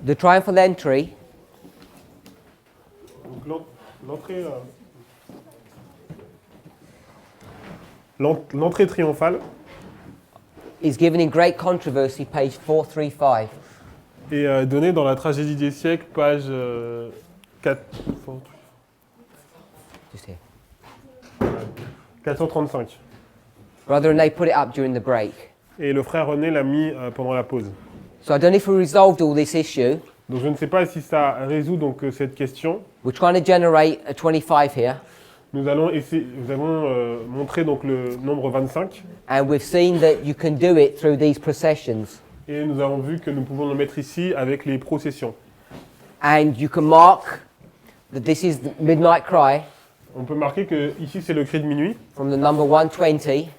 The triumphal entry Donc l'entrée triomphale is given in great controversy, page 435. est donnée dans la tragédie des siècles, page 435. Brother Renee put it up during the break. Et le frère René l'a mis pendant la pause. So I don't know if we resolved all this issue. Donc je ne sais pas si ça résout donc cette question. We're trying to generate a 25 here. Nous allons montrer donc le nombre 25. And we've seen that you can do it through these processions. Et nous avons vu que nous pouvons le mettre ici avec les processions. And you can mark that this is the midnight cry On peut marquer que ici c'est le cri de minuit from the number 120,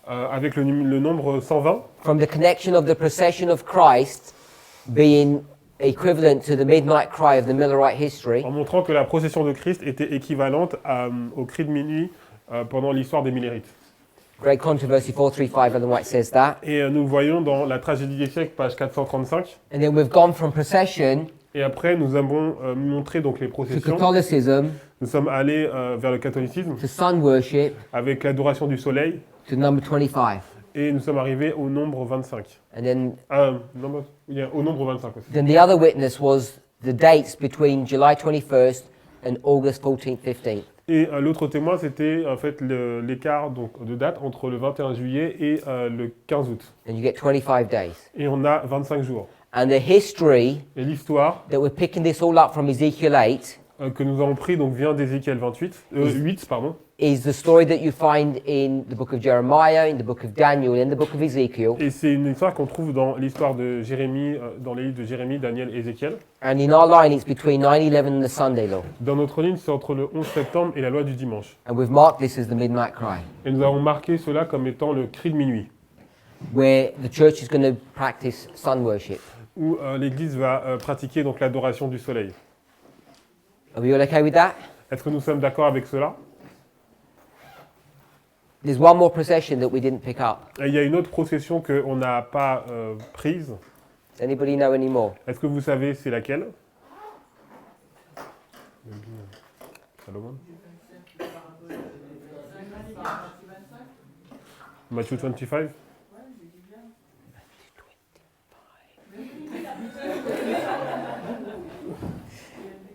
avec le nombre 120. from the connection of the procession of Christ being equivalent to the midnight cry of the Millerite history. En montrant que la procession de Christ était équivalente au cri de minuit pendant l'histoire des Millérites. Great Controversy 435, Ellen White says that. Et nous voyons dans la tragédie des siècles, page 435. And then we've gone from procession Et après, nous avons montré donc les to processions. Catholicism, Nous sommes allés vers le catholicisme to sun worship, avec l'adoration du soleil. to number 25. Et nous sommes arrivés au nombre 25. And then, Au nombre 25 aussi. then the other witness was the dates between July 21st and August 14th, 15th. Et l'autre témoin, c'était en fait l'écart de date entre le 21 juillet et le 15 août. And you get 25 days. Et on a 25 jours. And the history Et l'histoire that we're picking this all up from Ezekiel 8 que nous avons pris donc vient d'Ézéchiel 8, pardon. is the story that you find in the book of Jeremiah, in the book of Daniel, and in the book of Ezekiel. Et c'est une histoire qu'on trouve dans l'histoire de Jérémie, dans les livres de Jérémie, Daniel et Ézéchiel. And in our line, it's between 9/11 and the Sunday law. Dans notre ligne, c'est entre le 11 septembre et la loi du dimanche. And we've marked this as the midnight cry, Et nous avons marqué cela comme étant le cri de minuit, where the church is going to practice sun worship. où l'Église va pratiquer donc l'adoration du soleil. Are we all okay with that? Est-ce que nous sommes d'accord avec cela? There's one more procession that we didn't pick up. Et il y a une autre procession qu'on n'a pas prise. Does anybody know any more? Est-ce que vous savez c'est laquelle? Salomon? Matthieu 25?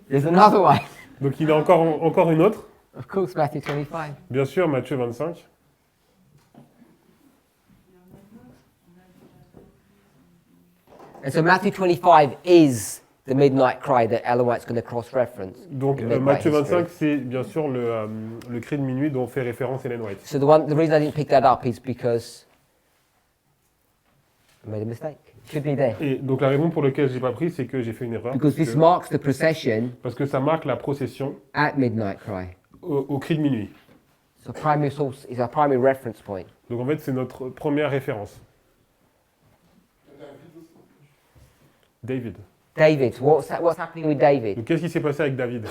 There's another one. Donc il y a encore une autre. Of course, Matthew 25. Bien sûr, Matthieu 25. And so Matthew 25 is the midnight cry that Ellen White's going to cross-reference. Donc in midnight Matthieu history. 25, c'est bien sûr le cri de minuit dont fait référence Ellen White. So the reason I didn't pick that up is because I made a mistake. It should be there. Et donc la raison pour laquelle j'ai pas pris, c'est que j'ai fait une erreur. Because this marks the procession Parce que ça marque la procession at midnight cry. au cri de minuit. So primary source is our primary reference point. Donc en fait, c'est notre première référence. David. David, what's happening with David? Donc qu'est-ce qui s'est passé avec David?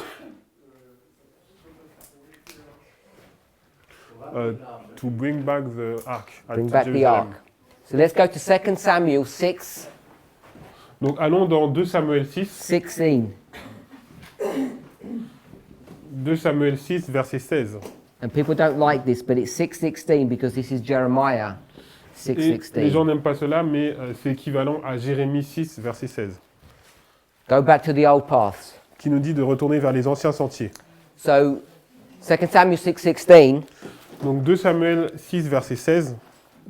To bring back the ark. at Bring back the Jerusalem. ark. So let's go to 2 Samuel 6, Donc allons dans 2 Samuel 6. 16. 2 Samuel 6, verset 16. And people don't like this, but it's 6:16 because this is Jeremiah Et les gens 6:16. n'aiment pas cela, mais c'est équivalent à Jérémie 6, verset 16, Go back to the old paths. qui nous dit de retourner vers les anciens sentiers. So 2 Samuel 6:16, Donc 2 Samuel 6, verset 16,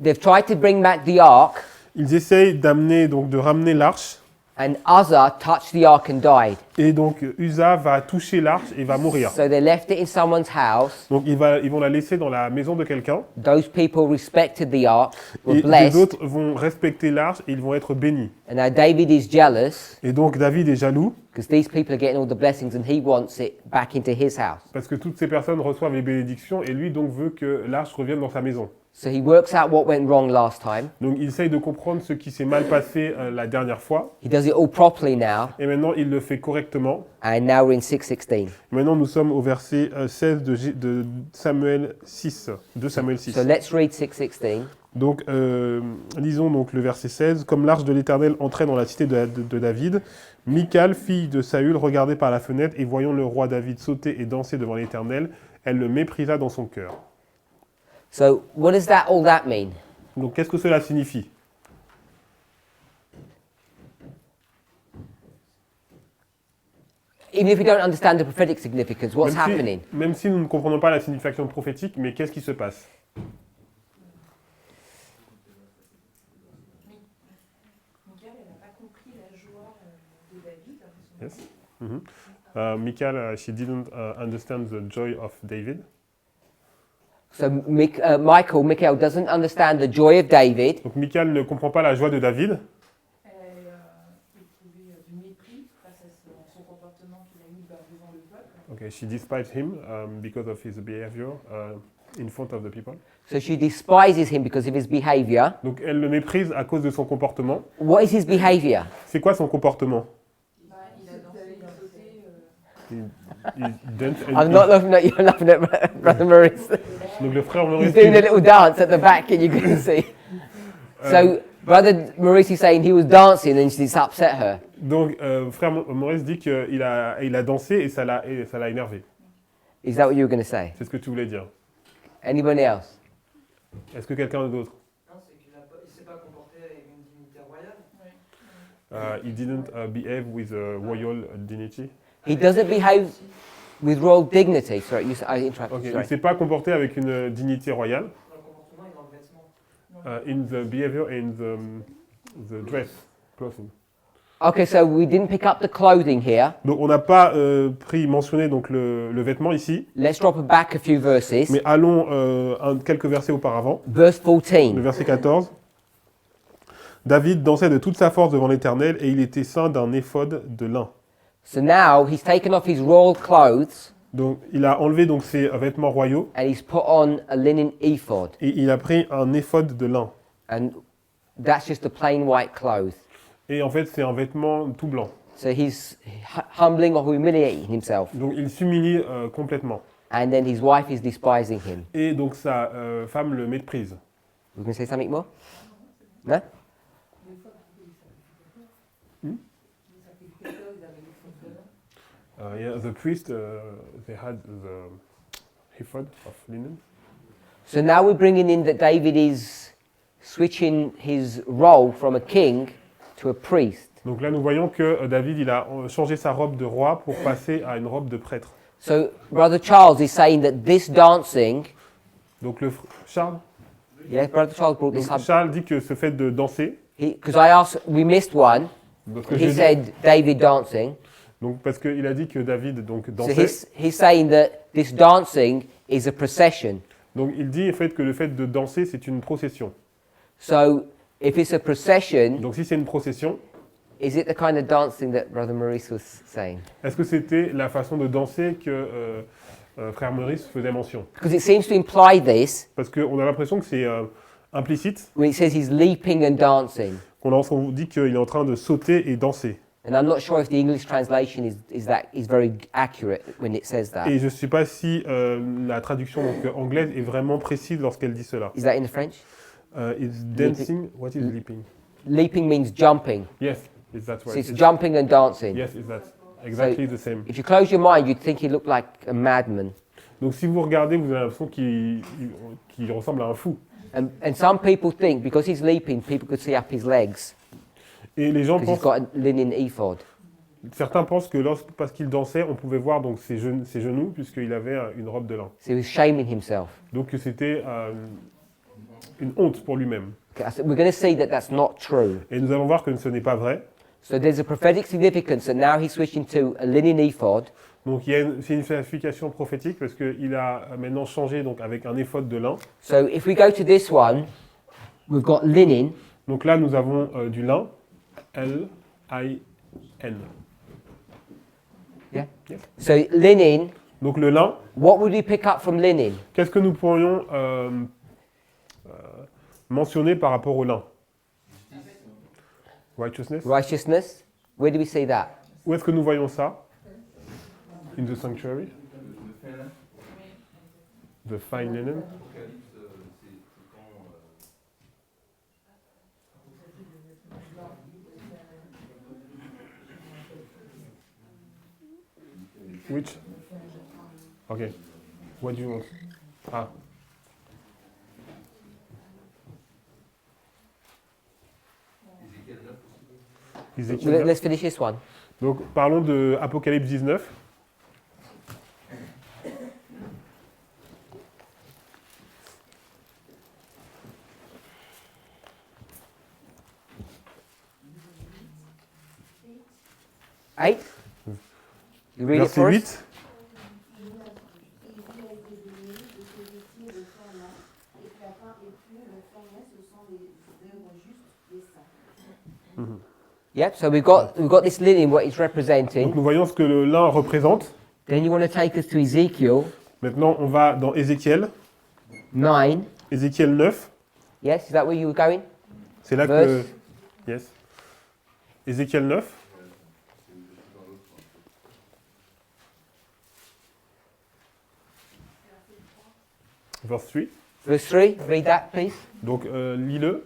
they've tried to bring back the ark, ils essayent de ramener l'arche, and Uzzah touched the ark and died. et donc Uza va toucher l'arche et va mourir. So they left it in someone's house. Donc ils vont la laisser dans la maison de quelqu'un, Those people respected the ark, were et les blessed, autres vont respecter l'arche et ils vont être bénis. and now David is jealous Et donc David est jaloux, because these people are getting all the blessings and he wants it back into his house. parce que toutes ces personnes reçoivent les bénédictions, et lui donc veut que l'arche revienne dans sa maison. So he works out what went wrong last time. Donc il essaye de comprendre ce qui s'est mal passé la dernière fois, He does it all properly now, et maintenant il le fait correctement. and now we're in 6:16. Maintenant nous sommes au verset 16 de Samuel 6, 2 Samuel 6. So let's read 6:16. Donc lisons donc le verset 16. Comme l'arche de l'Éternel entrait dans la cité de David, Michal, fille de Saül, regardait par la fenêtre et voyant le roi David sauter et danser devant l'Éternel, elle le méprisa dans son cœur. So, what does all that mean? Donc qu'est-ce que cela signifie? Even if we don't understand the prophetic significance, what's happening? Même si nous ne comprenons pas la signification prophétique, mais qu'est-ce qui se passe? Michal, elle n'a pas compris la joie de David. Yes. Michal, she didn't understand the joy of David. So, Michael doesn't understand the joy of David. Donc Michal ne comprend pas la joie de David. Elle a éprouvé du mépris face à son comportement qu'il a eu devant le peuple. Okay, she despised him because of his behavior in front of the people. So she despises him because of his behavior. Donc elle le méprise à cause de son comportement. What is his behavior? C'est quoi son comportement? Il a dansé, il a sauté. Il dance and I'm not laughing at you, I'm laughing at Brother Maurice. Donc le frère He's Maurice doing a little dance at the back and you can see. So Brother Maurice is saying he was dancing and this upset her. Donc frère Maurice dit qu'il a dansé et ça l'a énervé. Is that what you were going to say? C'est ce que tu voulais dire. Anybody else? Est-ce que quelqu'un d'autre? Non, c'est qu'il ne s'est pas comporté avec une dignité royale. He didn't behave with a royal dignity. He doesn't behave with royal dignity. Sorry, I interrupted. Okay. Il Sorry. ne s'est pas comporté avec une dignité royale. Dans le comportement et dans le vêtement. In the behavior and the dress, clothing. Okay, so we didn't pick up the clothing here. Donc on n'a pas mentionné donc le vêtement ici, Let's drop back a few verses. mais allons quelques versets auparavant. Verse Le 14. verset 14. David dansait de toute sa force devant l'Éternel et il était ceint d'un éphod de lin. So now he's taken off his royal clothes Donc il a enlevé donc ses vêtements royaux and he's put on a linen ephod. et il a pris un éphod de lin. And that's just a plain white cloth. Et en fait c'est un vêtement tout blanc. So he's humbling or humiliating himself. Donc il s'humilie complètement. And then his wife is despising him. Et donc sa femme le méprise. You can say something more? No? Yeah, the priest, they had the ephod of linen. So now we're bringing in that David is switching his role from a king to a priest. Donc là, nous voyons que David, il a changé sa robe de roi pour passer à une robe de prêtre. So Brother Charles is saying that this dancing, Donc Charles, yeah, Brother Charles brought this up, Charles dit que ce fait de danser, because I asked, we missed one. parce que He j'ai dit- said David dancing. donc parce qu'il a dit que David donc So dansait. he's saying that this dancing is a procession. Donc il dit en fait que le fait de danser, c'est une procession. So if it's a procession, Donc si c'est une procession, is it the kind of dancing that Brother Maurice was saying? est-ce que c'était la façon de danser que frère Maurice faisait mention? Because it seems to imply this Parce qu'on a l'impression que c'est implicite, when it says he's leaping and dancing. qu'on dit qu'il est en train de sauter et danser. And I'm not sure if the English translation is very accurate when it says that. Et je ne sais pas si la traduction donc, anglaise est vraiment précise lorsqu'elle dit cela. Is that in the French? It's dancing. What is leaping? Leaping means jumping. Yes, is that So right? it's jumping and dancing. Yes, is that exactly the same. If you close your mind, you'd think he looked like a madman. Donc si vous regardez, vous avez l'impression qu'il ressemble à un fou. And some people think because he's leaping, people could see up his legs Et les gens because he's pensent, got a linen ephod. certains pensent que parce qu'il dansait, on pouvait voir donc ses genoux puisqu'il avait une robe de lin. So he was shaming himself. Donc que c'était une honte pour lui-même. Okay, so we're going to see that that's not true. Et nous allons voir que ce n'est pas vrai. So there's a prophetic significance that now he's switching to a linen ephod. Donc c'est une signification prophétique parce qu'il a maintenant changé donc avec un éphod de lin. So if we go to this one, we've got linen. Donc là nous avons du lin, L-I-N. Yeah. Yes. So linen, Donc le lin, what would we pick up from linen? qu'est-ce que nous pourrions mentionner par rapport au lin? Righteousness. Righteousness. Where do we see that? Où est-ce que nous voyons ça? In the sanctuary. The fine linen. Which? Okay. What do you want? Ah. Ézéchiel 9. Let's finish this one. Donc, parlons de Apocalypse 19. Eight. You read it Verset for us? 8. Yep, so we've got this linen, what it's Donc representing. nous voyons ce que le lin représente. Then you want to take us to Ezekiel Maintenant, on va dans Ézéchiel. 9. Ézéchiel 9. Yes, is that where you were going? C'est là Verse. que... Yes. Ézéchiel 9. Verse 3. Verse 3, read that please. Donc, lis-le.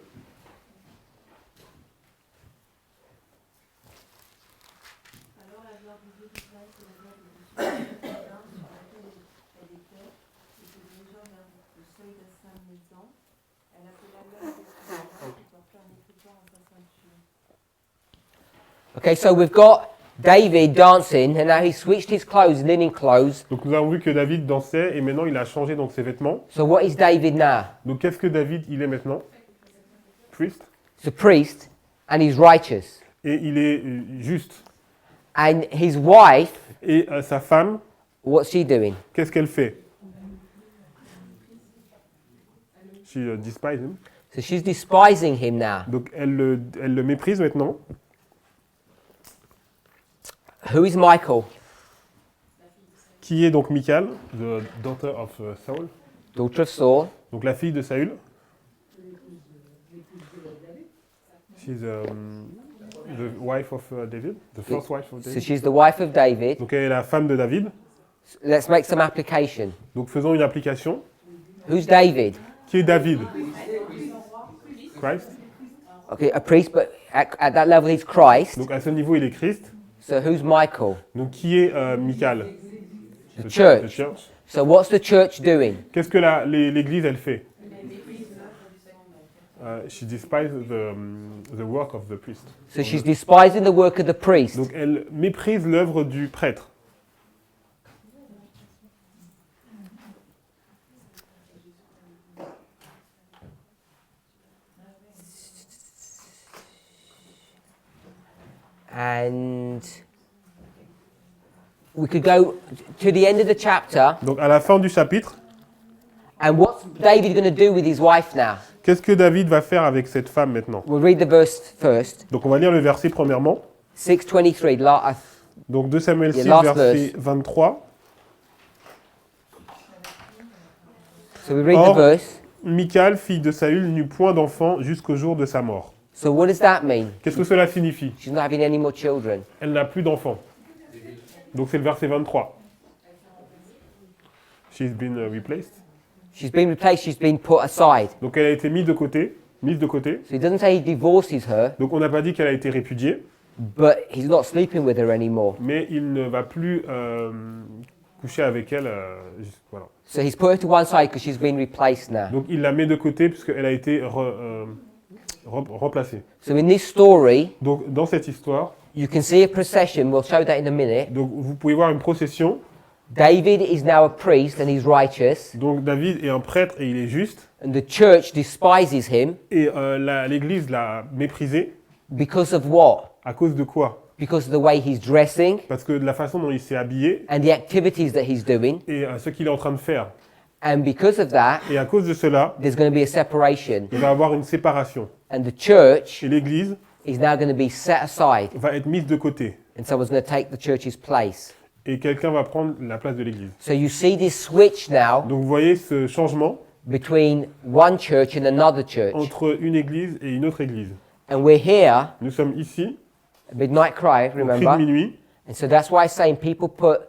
Alors la gloire du Dieu d'Israël, c'est la gloire de Dieu sur laquelle elle était, et se dirigeant vers le seuil de sa maison, elle appela l'homme qui portait un écritoire en sa ceinture. Okay, so we've got David dancing, and now he switched his clothes, linen clothes. Donc, nous avons vu que David dansait et maintenant il a changé donc ses vêtements. So what is David now? Donc, qu'est-ce que David il est maintenant? Priest. He's a priest, and he's righteous. Et il est juste. And his wife, Et sa femme, what's she doing? qu'est-ce qu'elle fait? She despises him. So she's despising him now. Donc elle le méprise maintenant. Who is Michael? Qui est donc Michal, the daughter of Saul, Daughter of Saul. donc la fille de Saül. She's the wife of David, the first wife of So David. she's the wife of David. Donc elle est la femme de David. Let's make some application. Donc faisons une application. Who's David? Qui est David? Christ. Okay, a priest, but at that level he's Christ. Donc à ce niveau il est Christ. So who's Michael? Donc qui est Michal? The church. The church. So what's the church doing? Qu'est-ce que l'Église elle fait? She despises the work of the priest. So she's despising the work of the priest. Donc elle méprise l'œuvre du prêtre. And we could go to the end of the chapter. Donc à la fin du chapitre, And what's David going to do with his wife now? qu'est-ce que David va faire avec cette femme maintenant? We'll read the verse first. Donc on va lire le verset premièrement. 6:23. Donc 2 Samuel 6, last verset 23. So we read Or, the verse. Michal, fille de Saül, n'eut point d'enfant jusqu'au jour de sa mort. So what does that mean? Qu'est-ce que cela signifie? She's not having any more children. Elle n'a plus d'enfant. Donc c'est le verset 23. She's been replaced. She's been replaced, she's been put aside. Donc elle a été mise de côté. So he doesn't say he divorces her, Donc on n'a pas dit qu'elle a été répudiée, but he's not sleeping with her anymore. mais il ne va plus coucher avec elle. Voilà. So he's put her to one side because she's been replaced now. Donc il la met de côté puisqu'elle a été remplacée. So in this story, Donc dans cette histoire, you can see a procession. We'll show that in a minute. donc, vous pouvez voir une procession. David is now a priest and he's righteous, Donc David est un prêtre et il est juste. and the church despises him Et l'Église l'a méprisé. because of what? À cause de quoi? Because of the way he's dressing Parce que de la façon dont il s'est habillé and the activities that he's doing. et ce qu'il est en train de faire. And because of that, Et à cause de cela, there's going to be a separation. il va y avoir une séparation. And the church Et l'Église is now going to be set aside. va être mise de côté. And someone's going to take the church's place. Et quelqu'un va prendre la place de l'Église. So you see this switch now Donc vous voyez ce changement between one church and another church. entre une Église et une autre Église. And we're here, Nous sommes ici, midnight cry, au cri de remember? minuit. And so that's why I'm saying people put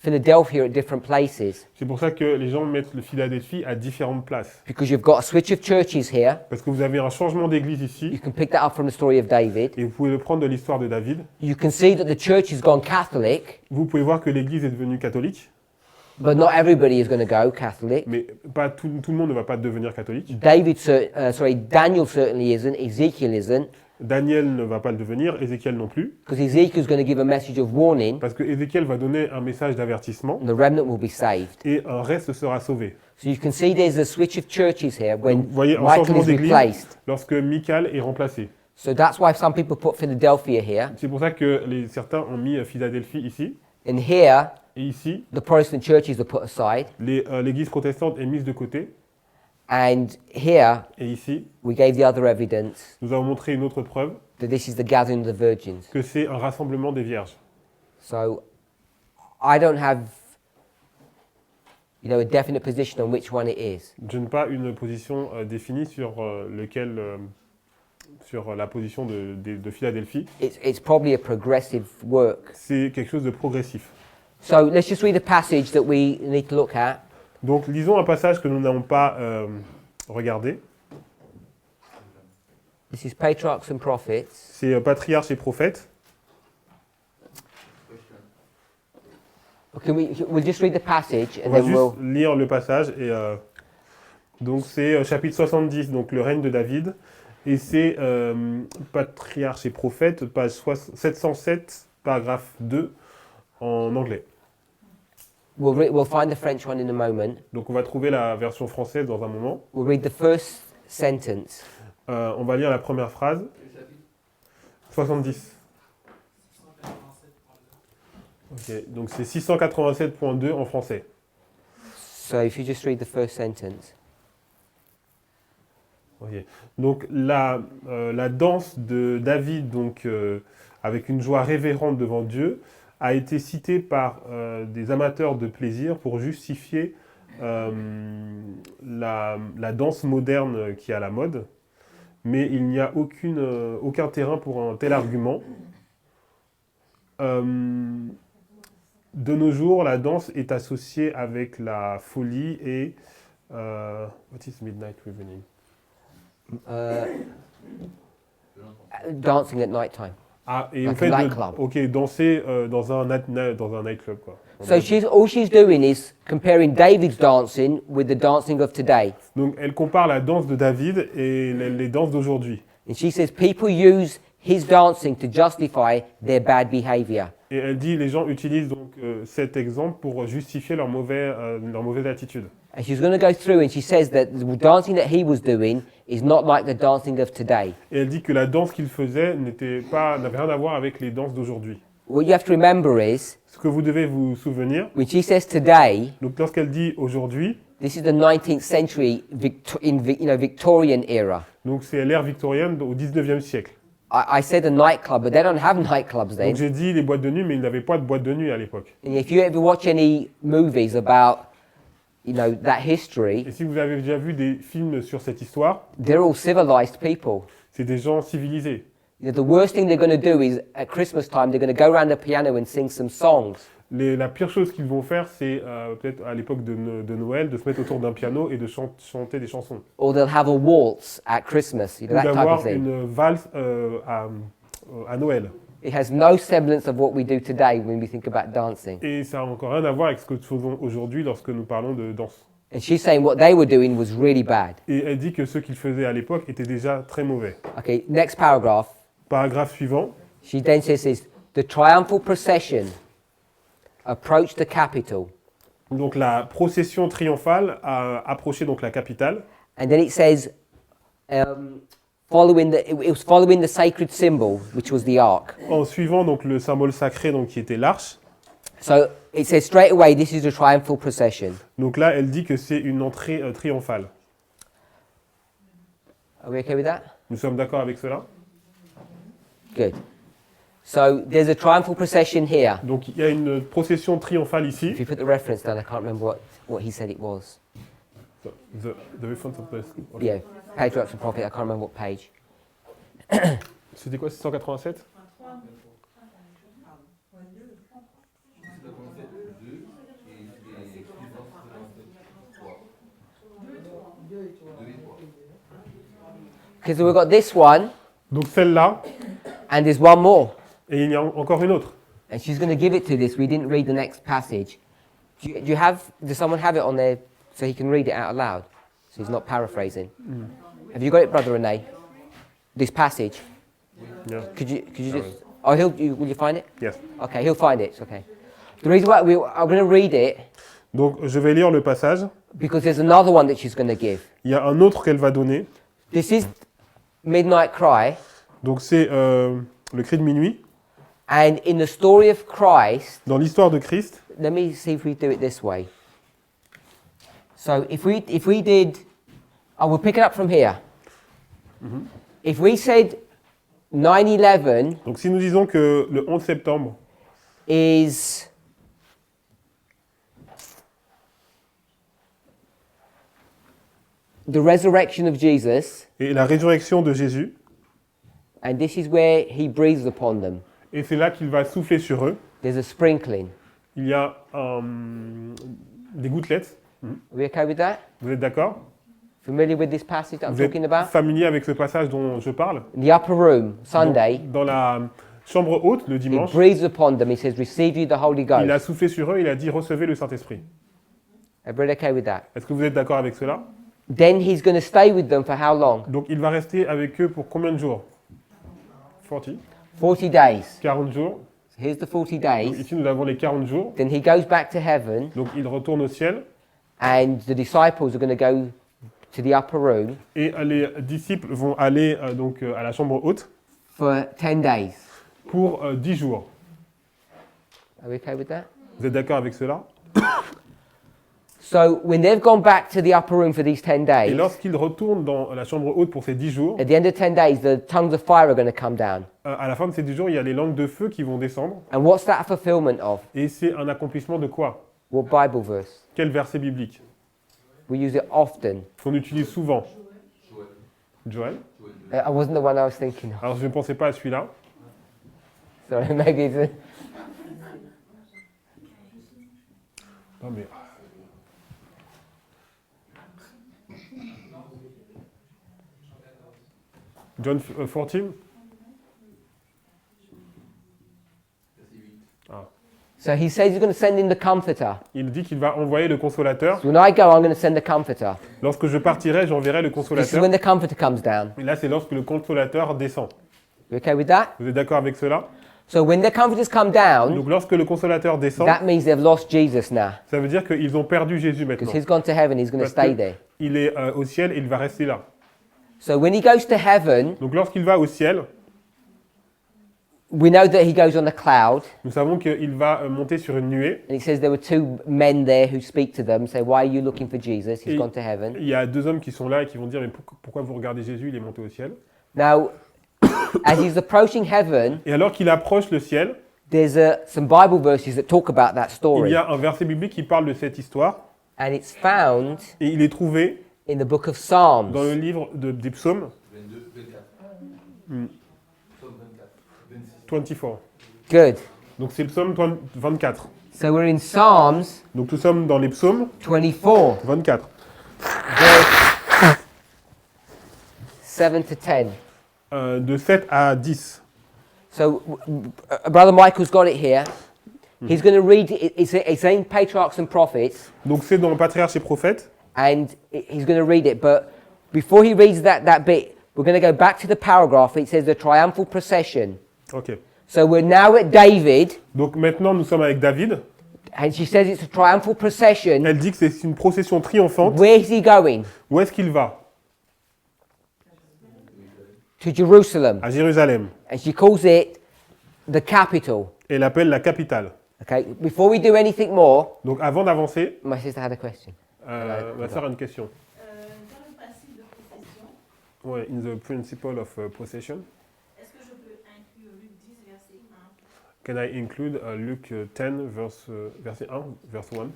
Philadelphia at different places. C'est pour ça que les gens mettent le Philadelphie à différentes places. Because you've got a switch of churches here. Parce que vous avez un changement d'église You ici, can pick that up from the story of David. et vous pouvez le prendre de l'histoire de David. You can see that the church has gone Catholic, Vous pouvez voir que l'église est devenue catholique, but not everybody is going to go Catholic. mais pas tout le monde ne va pas devenir catholique. Daniel certainly isn't. Ezekiel isn't, Daniel ne va pas le devenir, Ézéchiel non plus, because Ezekiel's going to give a message of warning, parce que Ézéchiel va donner un message d'avertissement, and the remnant will be saved. et un reste sera sauvé. So you can see there's a switch of churches here when Donc, vous voyez un Michael changement is d'église replaced. lorsque Michal est remplacé. So that's why some people put Philadelphia here, C'est pour ça que certains ont mis Philadelphie ici, and here et ici, the Protestant churches are put aside, l'église protestante est mise de côté, and here et ici, we gave the other evidence nous avons montré une autre preuve, that this is the gathering of the virgins. que c'est un rassemblement des vierges. So I don't have, a definite position on which one it is. Je n'ai pas une position définie sur sur la position de Philadelphie. It's probably a progressive work. C'est quelque chose de progressif. So let's just read the passage that we need to look at. Donc lisons un passage que nous n'avons pas regardé. This is Patriarchs and Prophets. C'est Patriarches et Prophètes. Okay, we'll just read the passage On and va then juste we'll... lire le passage. Et, donc c'est chapitre 70, donc le règne de David. Et c'est Patriarches et Prophètes, page 707, paragraphe 2, en anglais. We'll find the French one in a moment. Donc on va trouver la version française dans un moment. We'll read the first sentence. On va lire la première phrase. 70. Ok, donc c'est 687.2 en français. So if you just read the first sentence. Ok. Donc la danse de David, donc avec une joie révérente devant Dieu, a été citée par des amateurs de plaisir pour justifier la danse moderne qui est à la mode. Mais il n'y a aucun terrain pour un tel argument. De nos jours, la danse est associée avec la folie et... what is midnight revening? Dancing at night time. Ah, et Like en fait, a nightclub. ok, danser dans un nightclub, quoi. So all she's doing is comparing David's dancing with the dancing of today. Donc, elle compare la danse de David et les danses d'aujourd'hui. And she says people use his dancing to justify their bad behavior. Et elle dit, les gens utilisent donc cet exemple pour justifier leur mauvaise attitude. And she's going to go through and she says that the dancing that he was doing is not like the dancing of today. Et elle dit que la danse qu'il faisait n'avait rien à voir avec les danses d'aujourd'hui. What you have to remember is, Ce que vous devez vous souvenir, when she says today, donc lorsqu'elle dit aujourd'hui, this is the 19th century Victorian era. donc c'est l'ère victorienne au 19e siècle. I said a nightclub, but they don't have nightclubs then. Donc j'ai dit les boîtes de nuit, mais ils n'avaient pas de boîte de nuit à l'époque. And if you ever watch any movies about, that history, Et si vous avez déjà vu des films sur cette histoire, they're all civilized people. c'est des gens civilisés. The worst thing they're going to do is at Christmas time they're going to go around the piano and sing some songs. La pire chose qu'ils vont faire, c'est peut-être à l'époque de Noël, de se mettre autour d'un piano et de chanter des chansons. Or they'll have a waltz at Christmas, Ou that type of d'avoir thing. une valse à Noël. It has no semblance of what we do today when we think about dancing. Et ça n'a encore rien à voir avec ce que nous faisons aujourd'hui lorsque nous parlons de danse. And she's saying what they were doing was really bad. Et elle dit que ce qu'ils faisaient à l'époque était déjà très mauvais. Okay, next paragraph. Paragraphe suivant. She then says this, the triumphal procession approached the capital. Donc la procession triomphale a approché donc la capitale. And then it says, it was following the sacred symbol, which was the ark. En suivant donc le symbole sacré donc qui était l'arche. So it says straight away, this is a triumphal procession. Donc là, elle dit que c'est une entrée triomphale. Are we okay with that? Nous sommes d'accord avec cela? Good. So there's a triumphal procession here. Donc il y a une procession triomphale If ici. you put the reference down, I can't remember what he said it was. The reference of the... okay. Yeah, Patriarchs and Prophets, I can't remember what page. C'était quoi, 687? Because we've got this one, Donc celle-là, and there's one more. et il y a encore une autre. And she's going to give it to this. We didn't read the next passage. Does someone have it on there so he can read it out loud? So he's not paraphrasing. Have you got it, Brother Rene? This passage? Yeah. Could you just... will you find it? Yes. Okay, he'll find it. It's okay. The reason why I'm going to read it, Donc je vais lire le passage. because there's another one that she's going to give. Il y a un autre qu'elle va donner. This is Midnight Cry. Donc c'est le cri de minuit. And in the story of Christ, Dans l'histoire de Christ, let me see if we do it this way. So if we did, we'll pick it up from here. If we said 9/11 donc si nous disons que le 11 septembre is the resurrection of Jesus, est la résurrection de Jésus, and this is where he breathes upon them, et c'est là qu'il va souffler sur eux, there's a sprinkling. il y a des gouttelettes. Are we okay with that? Vous êtes d'accord? Familiar with this passage that I'm Vous êtes talking about? familier avec ce passage dont je parle? In the upper room, Sunday, Dans la chambre haute, le he dimanche, breathes upon them. He says, receive you the Holy il a Ghost. soufflé sur eux, il a dit recevez le Saint-Esprit. Everybody okay with that? Est-ce que vous êtes d'accord avec cela? Then he's going to stay with them for how long? Donc il va rester avec eux pour combien de jours? 40. 40 days. 40 jours. Here's the 40 Donc, days. ici nous avons les 40 jours. Then he goes back to heaven, Donc il retourne au ciel and the disciples are going to go to the upper room et les disciples vont aller à la chambre haute for 10 days. pour 10 jours. Are we okay with that? Vous êtes d'accord avec cela? So when they've gone back to the upper room for these 10 Et days, lorsqu'ils retournent dans la chambre haute pour ces 10 jours, at the end of 10 days, the tongues of fire are going to come down. à la fin de ces 10 jours, il y a les langues de feu qui vont descendre. And what's that a fulfillment of? Et c'est un accomplissement de quoi? What Bible verse? Quel verset biblique? We use it often. Qu'on utilise souvent. Joël. I wasn't the one I was thinking of. Alors je ne pensais pas à celui-là. Sorry, maybe it's Non mais... John 14. So he says he's going to send in the Comforter. Il dit qu'il va envoyer le consolateur. So when I go, I'm going to send the Comforter. Lorsque je partirai, j'enverrai le This is consolateur. when the Comforter comes down. Et là, c'est lorsque le consolateur descend. You okay with that? Vous êtes d'accord avec cela? So when the Comforters come down, Donc lorsque le consolateur descend, that means they've lost Jesus now. ça veut dire qu'ils ont perdu Jésus maintenant. Because he's gone to heaven, he's going to Parce stay there. qu'il est au ciel et il va rester là. So when he goes to heaven, Donc lorsqu'il va au ciel, we know that he goes on a cloud. nous savons qu'il va monter sur une nuée. And it says there were two men there who speak to them, say, why are you looking for Jesus? He's Et gone to heaven. il y a deux hommes qui sont là et qui vont dire mais pourquoi vous regardez Jésus? Il est monté au ciel. Now, as he's approaching heaven, Et alors qu'il approche le ciel, there's some Bible verses that talk about that il story. y a un verset biblique qui parle de cette histoire And it's found et il est trouvé in the book of Psalms. dans le livre des psaumes 22, 24. Hmm. Psaume 24, 26. 24. Good. Donc c'est le psaume 24. So we're in Psalms Donc nous sommes dans les psaumes 24, 24. verse 7 to 10. De 7 à 10. So Brother Michael's got it here. He's going to read, it's in Patriarchs and Prophets, Donc c'est dans le Patriarche et Prophètes. and he's going to read it. But before he reads that bit, we're going to go back to the paragraph. It says the triumphal procession. Ok. So we're now at David, Donc maintenant nous sommes avec David. and she says it's a triumphal procession. Elle dit que c'est une procession triomphante. Where is he going? Où est-ce qu'il va? To Jerusalem. À Jérusalem. And she calls it the capital. Elle l'appelle la capitale. Okay, before we do anything more, Donc avant d'avancer, my sister had a question. ma sœur a une question. Dans le principe de possession, Ouais, in the principle of possession, est-ce que je peux inclure Luc 10, verset 1? can I include Luke 10, verset 1, verse 1?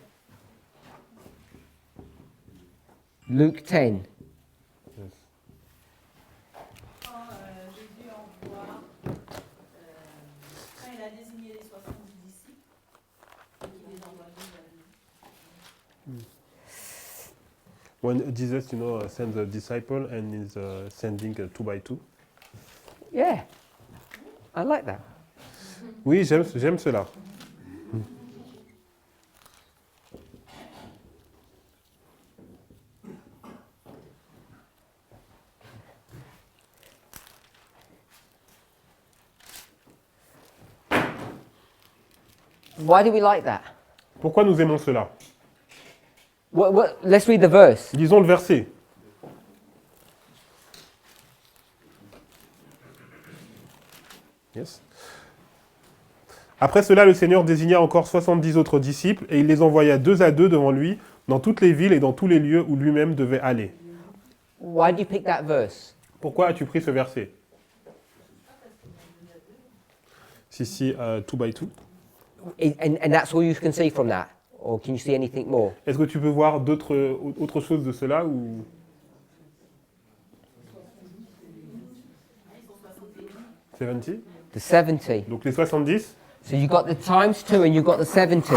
Luke 10. Yes. Quand Jésus envoie, quand il a désigné les 70 disciples, et qu'il les envoie vers lui. When Jesus, sends a disciple and is sending 2 by 2. Yeah, I like that. Oui, j'aime cela. Why do we like that? Pourquoi nous aimons cela? Let's read the verse. Lisons le verset. Yes. Après cela, le Seigneur désigna encore 70 autres disciples et il les envoya 2 à 2 devant lui dans toutes les villes et dans tous les lieux où lui-même devait aller. Why do you pick that verse? Pourquoi as-tu pris ce verset? Si, 2 by 2. And that's all you can see from that? Or can you see anything more? Est-ce que tu peux voir autre chose de cela ou... 70? The 70. Donc les 70. So you got the times 2 and you got the 70.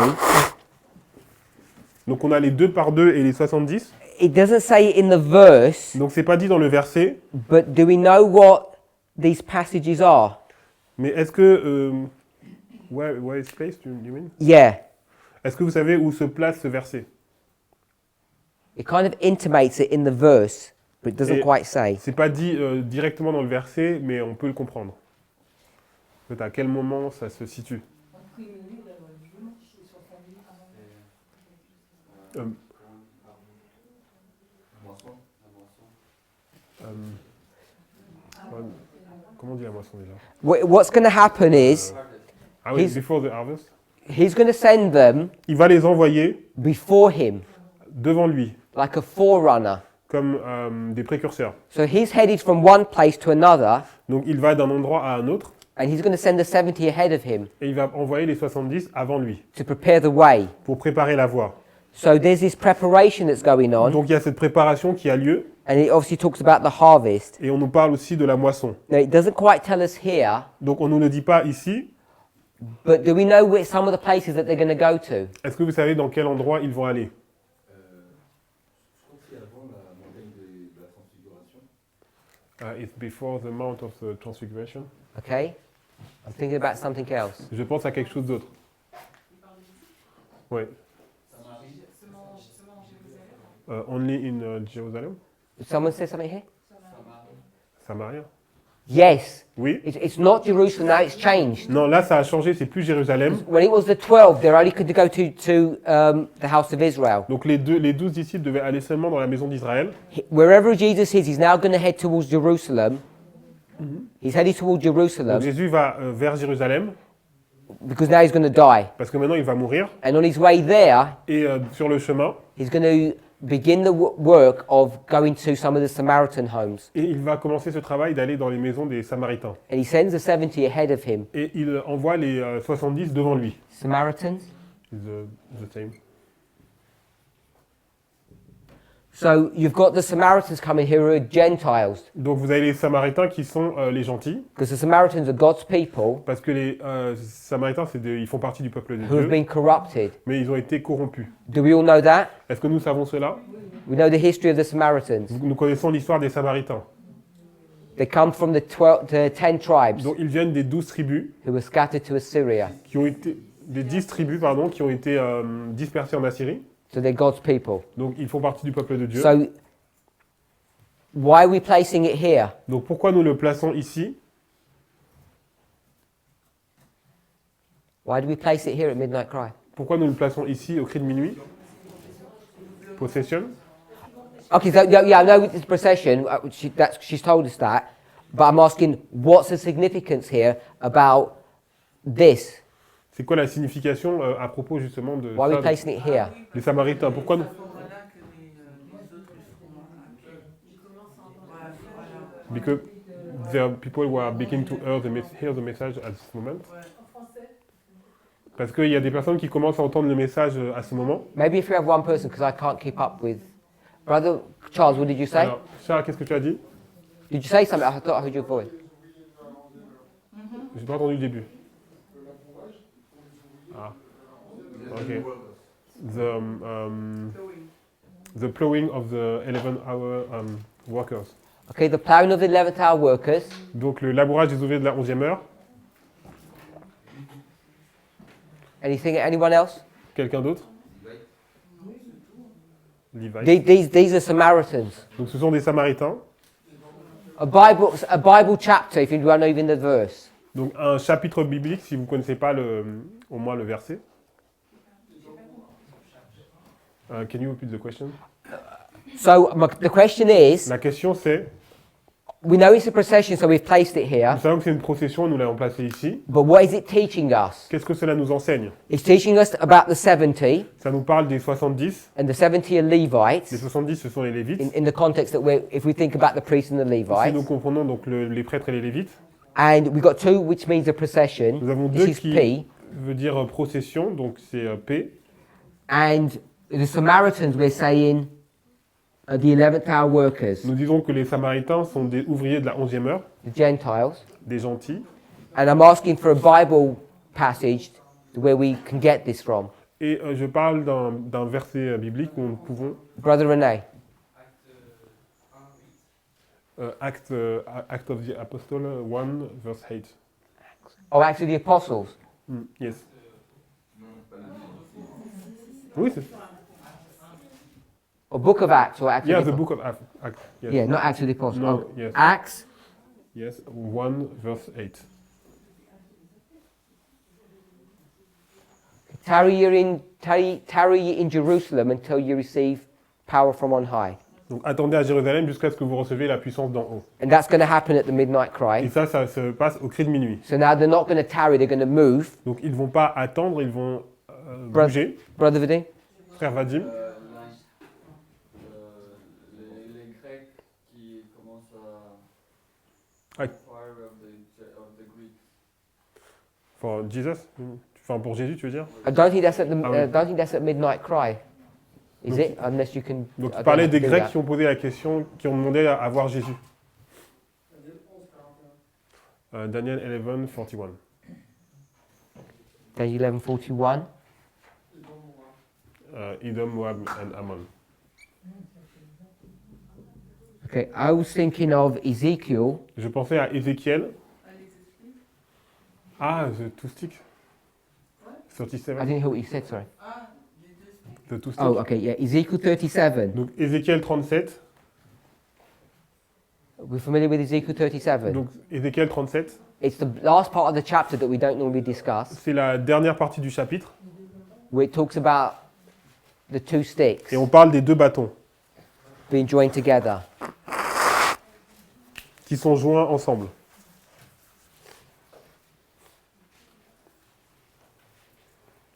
Donc on a les 2 par 2 et les 70. It doesn't say it in the verse, Donc c'est pas dit dans le verset. but do we know what these passages are? Mais est-ce que... where is placed, you mean? Yeah. Est-ce que vous savez où se place ce verset? It kind of intimates it in the verse, but it doesn't Et quite say. C'est pas dit directement dans le verset, mais on peut le comprendre. En fait, à quel moment ça se situe? Euh, ouais, comment on dit la moisson déjà? What's going to happen is Ah oui, He's- before the harvest. he's going to send them Il va les envoyer before him, devant lui, like a forerunner. comme des précurseurs. So he's headed from one place to another, Donc il va d'un endroit à un autre, and he's going to send the 70 ahead of him et il va envoyer les 70 avant lui, to prepare the way. pour préparer la voie. So there's this preparation that's going on, Donc il y a cette préparation qui a lieu, and it obviously talks about the harvest. et on nous parle aussi de la moisson. Now, it doesn't quite tell us here, Donc on ne nous le dit pas ici. but do we know where some of the places that they're going to go to? Est-ce que vous savez dans quel endroit ils vont aller? Je crois que c'est avant la montagne de la transfiguration. It's before the Mount of the Transfiguration. Okay? I'm thinking about something else. Je pense à quelque chose d'autre. Oui. Only in Jerusalem? Did someone say something here? Samaria? Yes. Oui. It's not Jerusalem now, it's changed. Non, là ça a changé, c'est plus Jérusalem. When it was the 12, they only could go to the house of Israel. Donc les 12 disciples devaient aller seulement dans la maison d'Israël. Wherever Jesus is, he's now going to head towards Jerusalem. He's headed towards Donc Jerusalem Jésus va vers Jérusalem, because now he's going to die. parce que maintenant il va mourir. And on his way there, Et sur le chemin, he's going to begin the work of going to some of the Samaritan homes. et il va commencer ce travail d'aller dans les maisons des Samaritains. And he sends the 70 ahead of him. Et il envoie les 70 devant lui. Samaritans? The same. So you've got the Samaritans coming here who are Gentiles, Donc vous avez les Samaritains qui sont les gentils, because the Samaritans are God's people parce que les Samaritains, ils font partie du peuple de who have Dieu, been corrupted. mais ils ont été corrompus. Do we all know that? Est-ce que nous savons cela? We know the history of the Samaritans. Nous connaissons l'histoire des Samaritains. They come from the 10 tribes Donc ils viennent des 12 tribus, who were scattered to Assyria. qui ont été, des 10 tribus, pardon, qui ont été dispersées en Assyrie. So they're God's people. Donc ils font partie du peuple de Dieu. So why are we placing it here? Donc pourquoi nous le plaçons ici? Why do we place it here at Midnight Cry? Pourquoi nous le plaçons ici au cri de minuit? Possession? Okay, so yeah, I know it's procession. She's told us that, but I'm asking, what's the significance here about this? C'est quoi la signification à propos justement de Why are we ça, placing it here? des Samaritains? Pourquoi nous? Voilà que les autres seront. Because there are people who are beginning to hear the message at this moment. Parce qu'il y a des personnes qui commencent à entendre le message à ce moment. Maybe if you have one person, because I can't keep up with. Brother Charles, what did you say? Alors, Charles, qu'est-ce que tu as dit? Did you say something? I thought I heard your voice. J'ai pas entendu le début. Ah, ok. The plowing of the 11-hour workers. Okay, the plowing of the 11th hour workers. Donc le labourage des ouvriers de la 11e heure. Anyone else? Quelqu'un d'autre? Levites. These are Samaritans. Donc ce sont des Samaritains. A Bible chapter, if you don't know even the verse. Donc un chapitre biblique, si vous ne connaissez pas au moins le verset. Can you repeat the question? So the question is, La question c'est, we know it's a procession, so we've placed it here. nous savons que c'est une procession, nous l'avons placée ici. But what is it teaching us? Qu'est-ce que cela nous enseigne? It's teaching us about the 70, Ça nous parle des 70. and the 70 are Levites. Les 70, ce sont les Lévites. In the context that if we think about the priests and the Si Levites, nous comprenons donc les prêtres et les Lévites, and we've got two, which means a procession. nous avons This deux is qui P, veut dire procession, donc c'est P. and the Samaritans we're saying are the 11th hour workers, Nous disons que les Samaritains sont des ouvriers de la 11e heure, the Gentiles. des gentils. And I'm asking for a Bible passage where we can get this from. Et je parle d'un verset biblique où nous pouvons, Brother René. Act of the Apostle 1, verse 8. Oh, actually, the Apostles. Yes. Oui, c'est Or Book of Acts, or Acts Yeah, of the the book of Acts. Yes. Yeah, not Acts of the Apostles. No, Oh, yes. Acts. Yes, 1, verse 8. Tarry ye in Jerusalem until you receive power from on high. Donc attendez à Jérusalem jusqu'à ce que vous recevez la puissance d'en haut. And that's going to happen at the midnight Et cry. ça se passe au cri de minuit. So now they're not going to tarry, they're going to move. Donc ils ne vont pas attendre, ils vont Bro- bouger. Brother Vadim? Frère Vadim, Les Grecs qui commencent Ah. à fire of the Greeks. for Jesus, enfin pour Jésus tu veux dire. I don't think that's at the Ah oui. don't think that's at midnight cry. Is Donc- it? Unless you can. Donc I il don't parlait have to des do Grecs that. qui ont posé la question, qui ont demandé à voir Jésus. Daniel 11, 41. Daniel 11:41. Edom, Moab and Ammon. Okay, I was thinking of Ezekiel. Je pensais à Ézéchiel. Ah, the two stick. 37. I didn't hear what you said. Sorry. The two stick. Oh, okay, yeah, Ezekiel 37. Donc Ézéchiel 37. We're familiar with Ezekiel 37. Donc Ézéchiel 37, It's the last part of the chapter that we don't normally discuss, c'est la dernière partie du chapitre. where it talks about the two sticks Et on parle des deux bâtons being joined together. qui sont joints ensemble.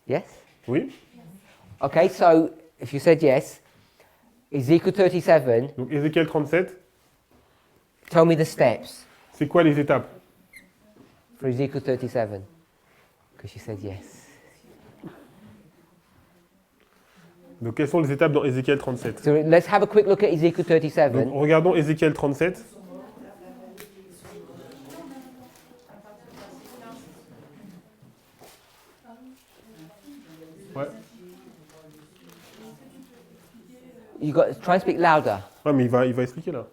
Yes? Oui. Okay, so if you said yes, Ezekiel 37, Donc Ézéchiel 37, tell me the steps c'est quoi les étapes? for Ezekiel 37. Because you said yes. Donc quelles sont les étapes dans Ézéchiel 37? So let's have a quick look at Ezekiel 37. Donc regardons Ézéchiel 37. Ouais. You got try and speak louder. Ouais, mais il va expliquer là.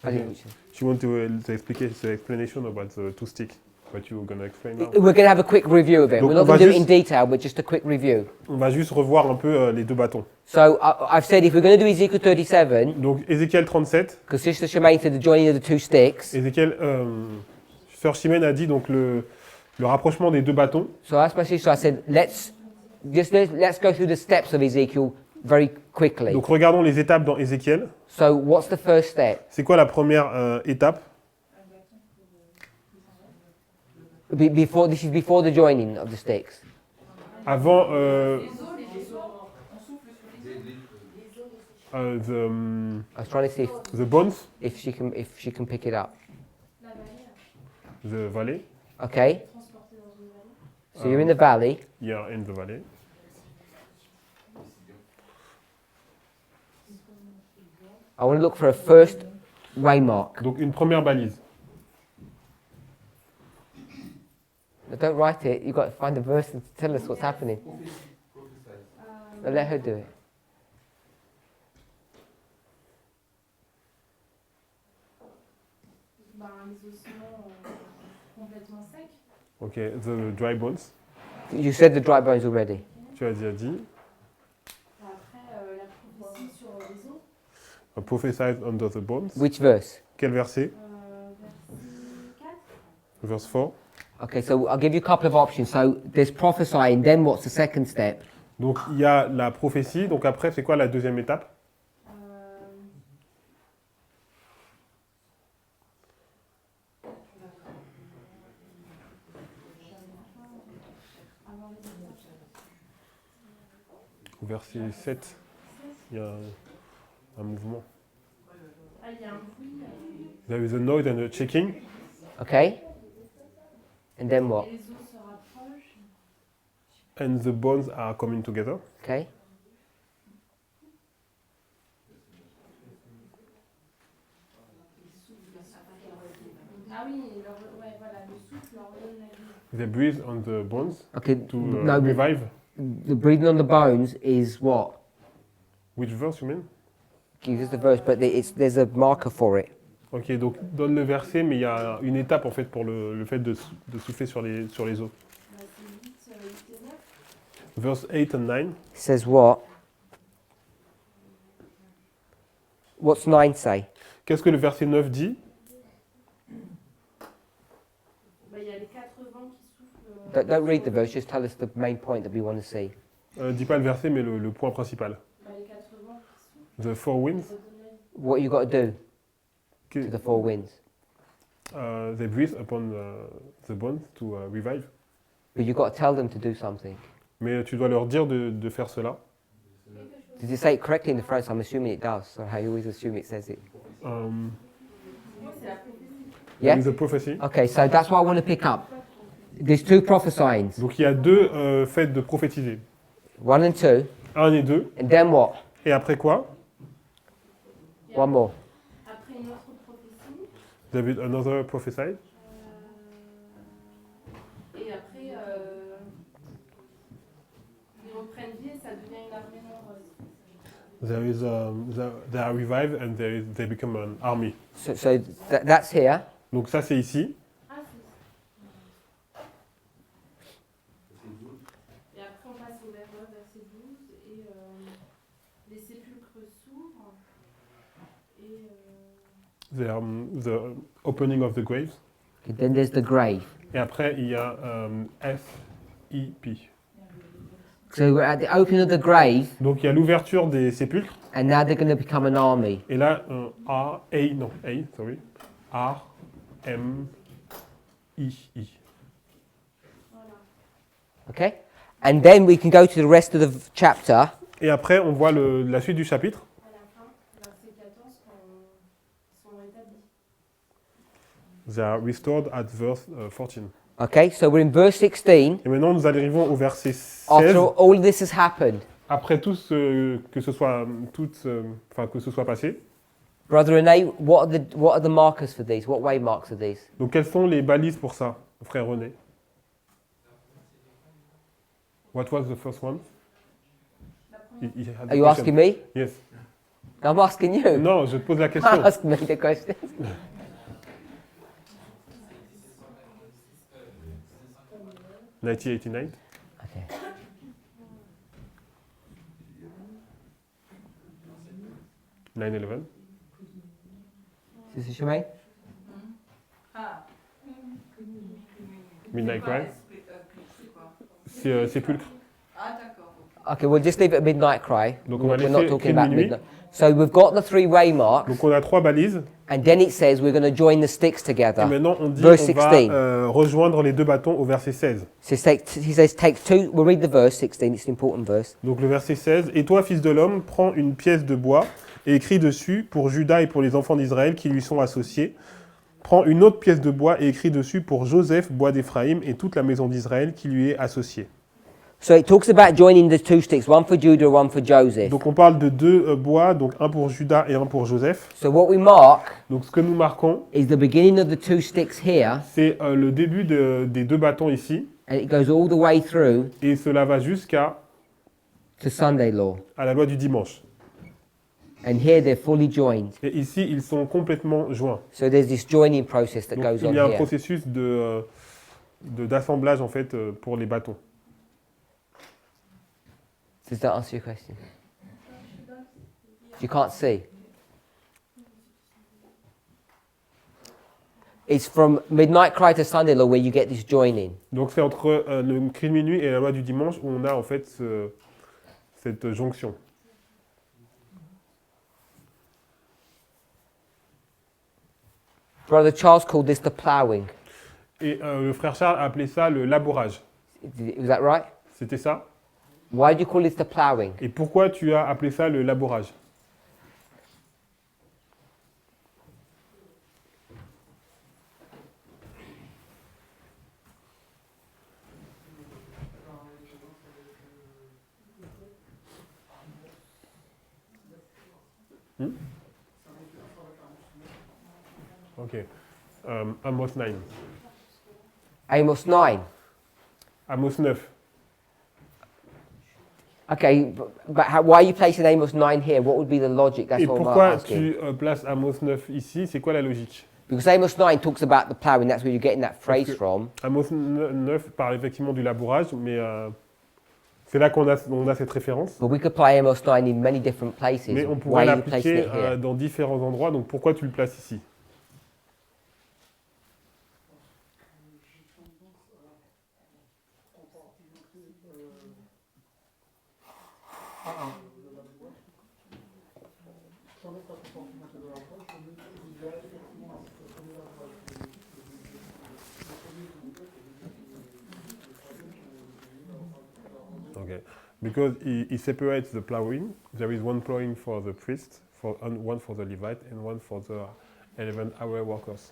I didn't- She want to explique the explanation about the two stick. What you're gonna explain now. We're going to have a quick review of it. Donc, We're not on va going to do it in juste- detail, but just a quick review. On va juste revoir un peu les deux bâtons. So I've said if we're going to do Ezekiel 37, Donc Ézéchiel 37, because Sister Shemaine said the joining of the two sticks. Ézéchiel, Sœur Chimène a dit donc le rapprochement des deux bâtons. So that's my sister. I said let's go through the steps of Ezekiel very quickly. Donc regardons les étapes dans Ézéchiel. So what's the first step? C'est quoi la première étape? Before this is before the joining of the sticks. Avant I was trying to see the bones, if she can pick it up. the valley. Okay. So you're in the valley. Yeah, in the valley. I want to look for a first waymark. Donc une première balise. Now, don't write it. You've got to find the verse and tell us what's happening. Now, let her do it. Ok, the dry bones. You said the dry bones already. Tu as déjà dit. Après, la prophétie sur les os, Prophesied under the bones. Which verse? Quel verset? verset 4. Verse 4. Okay, so I'll give you a couple of options. So there's prophesying, then what's the second step? Donc il y a la prophétie. Donc après, c'est quoi la deuxième étape? Au verset 7, il y a un mouvement. Ah, il y a un bruit. There is a noise and a shaking. Okay? And then what? Les os se rapprochent. And the bones are coming together. Okay? Ah oui, ouais, voilà, le souffle leur donne la vie. They breathe on the bones Okay, to no, revive. the breathing on the bones is what? Which verse you mean? Give us the verse, but there's a marker for it. Ok, donc donne le verset, mais il y a une étape en fait pour le fait de souffler sur les os. Bah, c'est 8 et 9. Verse 8 and 9. It says what? What's 9 say? Qu'est-ce que le verset 9 dit? Bah, il y a les 4 vents qui soufflent. Don't read the verse, just tell us the main point that we want to see. Dis pas le verset, mais le point principal. Bah, les 4 vents qui soufflent. The four winds. Ça donne la vie. What you got to do Que- to the four winds? they breathe upon the bones to revive. But you got to tell them to do something. Mais tu dois leur dire de faire cela. Did you say it correctly in the French? I'm assuming it does. So I always assume it says it. There Yeah? is a prophecy. Okay, so that's what I want to pick up. There's two prophesyings, Donc il y a deux faits de prophétiser. 1 and 2, 1 et 2. and then what? Et après quoi? One more. Après une autre prophétie. There is another prophesy. Et après, ils reprennent vie et ça devient une armée nombreuse. There is they are revived and they become an army. So that's here. Donc ça c'est ici. Ah, et après, on passe au verset 12 et les sépulcres s'ouvrent et The opening of the graves. Okay, then there's the grave. Et après il y a S-E-P. So we're at the opening of the grave, Donc il y a l'ouverture des sépulcres. and now they're going to become an army. Et là R-M-I-I. voilà. Okay? And then we can go to the rest of the chapter. Et après on voit la suite du chapitre. À la fin, verset 14, quand ils sont établis. They are restored at verse 14. Okay, so we're in verse 16. Et maintenant nous arrivons au verset 16. After all this has happened, Après tout que ce soit passé. Brother René, what are the markers for these? What waymarks are these? Donc quelles sont les balises pour ça, frère René? What was the first one? He had the Are you question. asking me? Yes. I'm asking you. Non, je te pose la question. Ask me the question. 1989. Okay. Sister Shemaine? Midnight Cry. C'est sépulcre. Ah, d'accord. Okay, we'll just leave it at midnight cry. Donc, on va We're not laisser talking cri de about minuit. midnight. So we've got the three waymarks, Donc on a 3 balises. and then it says we're going to join the sticks Et together. maintenant on dit Verse on va 16. rejoindre les 2 bâtons au verset 16. So he says, take two. We'll read the verse 16. It's an important verse. Donc le verset 16. Et toi, fils de l'homme, prends une pièce de bois et écris dessus pour Judas et pour les enfants d'Israël qui lui sont associés. Prends une autre pièce de bois et écris dessus pour Joseph, bois d'Éphraïm et toute la maison d'Israël qui lui est associée. So it talks about joining the two sticks, one for Judah, one for Joseph. Donc on parle de 2 bois, donc un pour Judas et un pour Joseph. So what we mark Donc ce que nous marquons, is the beginning of the two sticks here, c'est le début des 2 bâtons ici. and it goes all the way through Et cela va jusqu'à to Sunday law. la loi du dimanche. And here they're fully joined. Et ici, ils sont complètement joints. So there's this joining process that Donc, goes il on y a un here. processus d'assemblage en fait pour les bâtons. Does that answer your question? You can't see. It's from midnight cry to Sunday law where you get this joining. Donc c'est entre le cri de minuit et la loi du dimanche où on a en fait cette jonction. Brother Charles called this the ploughing. Et le frère Charles a appelé ça le labourage. Was that right? C'était ça? Why do you call this the ploughing? Et pourquoi tu as appelé ça le labourage? Ok. Amos 9. Amos 9. Amos 9. Okay, but why are you placing Amos 9 here? What would be the logic? That's Et what I'm pourquoi asking. tu places Amos 9 ici? C'est quoi la logique? Because Amos 9 talks about the ploughing. That's where you're getting that phrase que- from. Amos 9 parle effectivement du labourage, mais c'est là qu'on a cette référence. But we could apply Amos 9 in many different places. Mais on Why pourrait are you placing l'appliquer it here? dans différents endroits, donc pourquoi tu le places ici? Okay, because he separates the plowing. There is one plowing for the priest, and one for the Levite, and one for the 11-hour workers.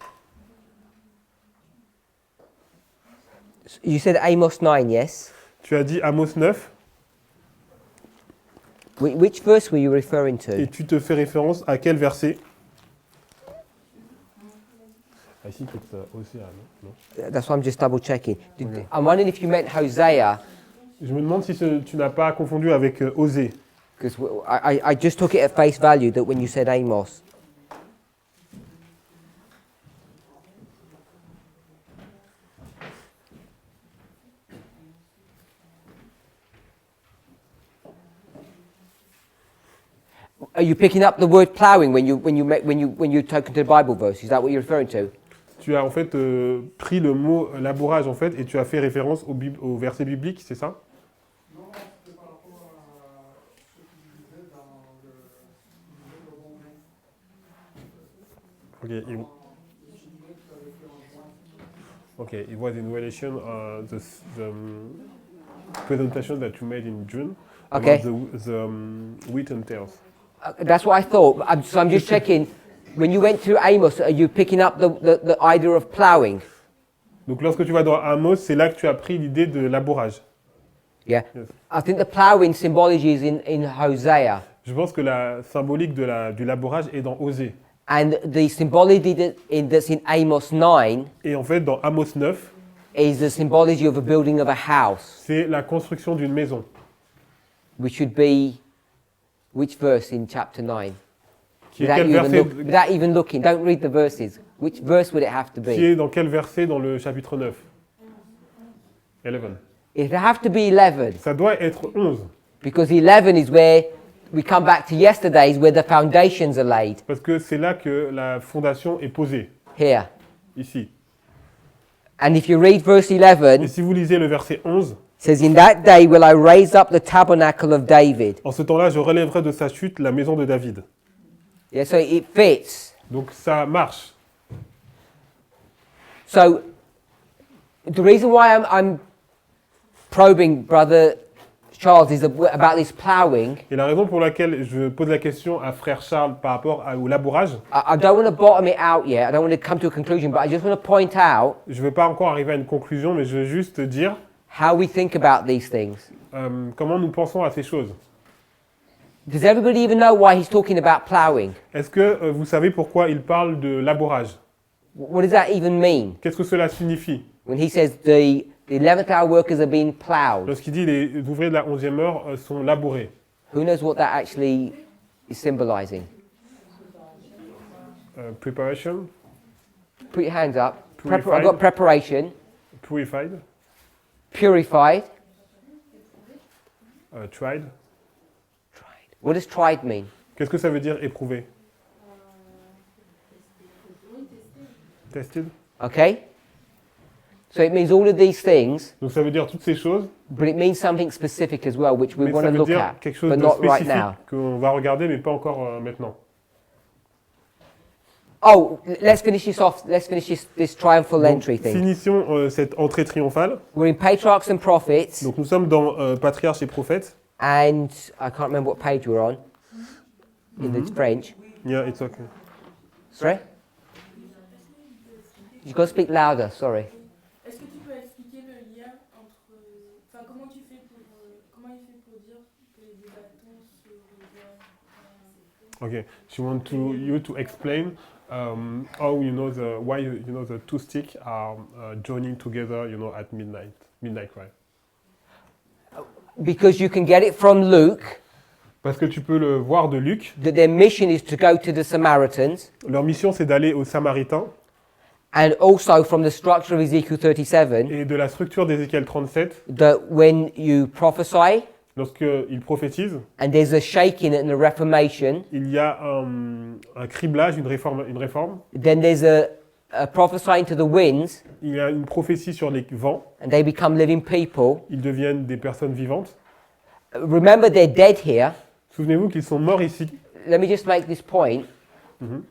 You said Amos 9, yes? Tu as dit Amos 9, Which verse were you referring to? et tu te fais référence à quel verset? I think it's Hosea, non? That's why I'm just double checking. Okay. I'm wondering if you meant Hosea, Je me demande si tu n'as pas confondu avec Osée. because I just took it at face value that when you said Amos. Are you picking up the word ploughing when you're talking to the Bible verse? Is that what you're referring to? Tu as en fait pris le mot labourage en fait et tu as fait référence au verset biblique, c'est ça? Non, c'était par rapport à ce qu'il disait dans le Romain. Ok, okay, it was in relation the presentation that you made in June Okay. about the wheat and tares. That's what I thought. So I'm just checking. When you went to Amos, are you picking up the idea of ploughing? Donc lorsque tu vas dans Amos, c'est là que tu as pris l'idée de labourage. Yeah. Yes. I think the ploughing symbology is in Hosea. Je pense que la symbolique du labourage est dans Osée. And the symbology that's in Amos 9 Et en fait, dans Amos 9, is the symbology of a building of a house, c'est la construction d'une maison. which would be, which verse in chapter 9? Qui est, quel Without even looking, don't read the verses. Which verse would it have to qui be? est dans quel verset dans le chapitre 9? 11. It would have to be 11, Ça doit être 11. because 11 is where we come back to yesterday's, where the foundations are laid. Parce que c'est là que la fondation est posée, Here. ici. And if you read verse Et 11, si vous lisez le verset 11, it says, In that day will I raise up the tabernacle of David. en ce temps-là, je relèverai de sa chute la maison de David. Yeah, so it fits. Donc ça marche. So the reason why I'm probing Brother Charles is about this ploughing. Et la raison pour laquelle je pose la question à frère Charles par rapport au labourage, I don't want to bottom it out yet. I don't want to come to a conclusion, but I just want to point out je ne veux pas encore arriver à une conclusion, mais je veux juste dire how we think about these things. comment nous pensons à ces choses. Does everybody even know why he's talking about ploughing? Est-ce que vous savez pourquoi il parle de labourage? What does that even mean? Qu'est-ce que cela signifie? When he says the 11th hour workers are being ploughed, Lorsqu'il dit les ouvriers de la 11e heure sont labourés. who knows what that actually is symbolizing? Preparation, Put your hands up. Purified. I've got preparation. Purified, purified. tried. What does tried mean? Qu'est-ce que ça veut dire éprouvé? Tested. Okay? So it means all of these things, Donc ça veut dire toutes ces choses, but it means something specific as well, which we mais want ça to veut look dire at, quelque chose but de not right spécifique now. qu'on va regarder, mais pas encore maintenant. Oh, let's finish this off. Let's finish this triumphal Donc, entry thing. finissons cette entrée triomphale. We're in Patriarchs and Prophets, Donc nous sommes dans Patriarches et Prophètes. and I can't remember what page we're on in the French. Yeah, it's okay. Sorry? You've got to speak louder, sorry. Est-ce que tu peux expliquer le lien entre. Enfin, comment tu fais pour. Comment il fait pour dire que les deux bâtons se rejoignent Okay. She wants you to explain how why the two sticks are joining together, at midnight. Midnight, right? Because you can get it from Luke Parce que tu peux le voir de Luc. that their mission is to go to the Samaritans, Leur mission, c'est d'aller aux Samaritains. and also from the structure of Ezekiel 37, Et de la structure d'Ézéchiel 37, that when you prophesy lorsqu'ils prophétisent, and there's a shaking and a reformation, il y a un criblage, une réforme. then there's a prophesying to the winds, Il y a une prophétie sur les vents. and they become living people. Ils deviennent des personnes vivantes. Remember, they're dead here. Souvenez-vous qu'ils sont morts ici. Let me just make this point,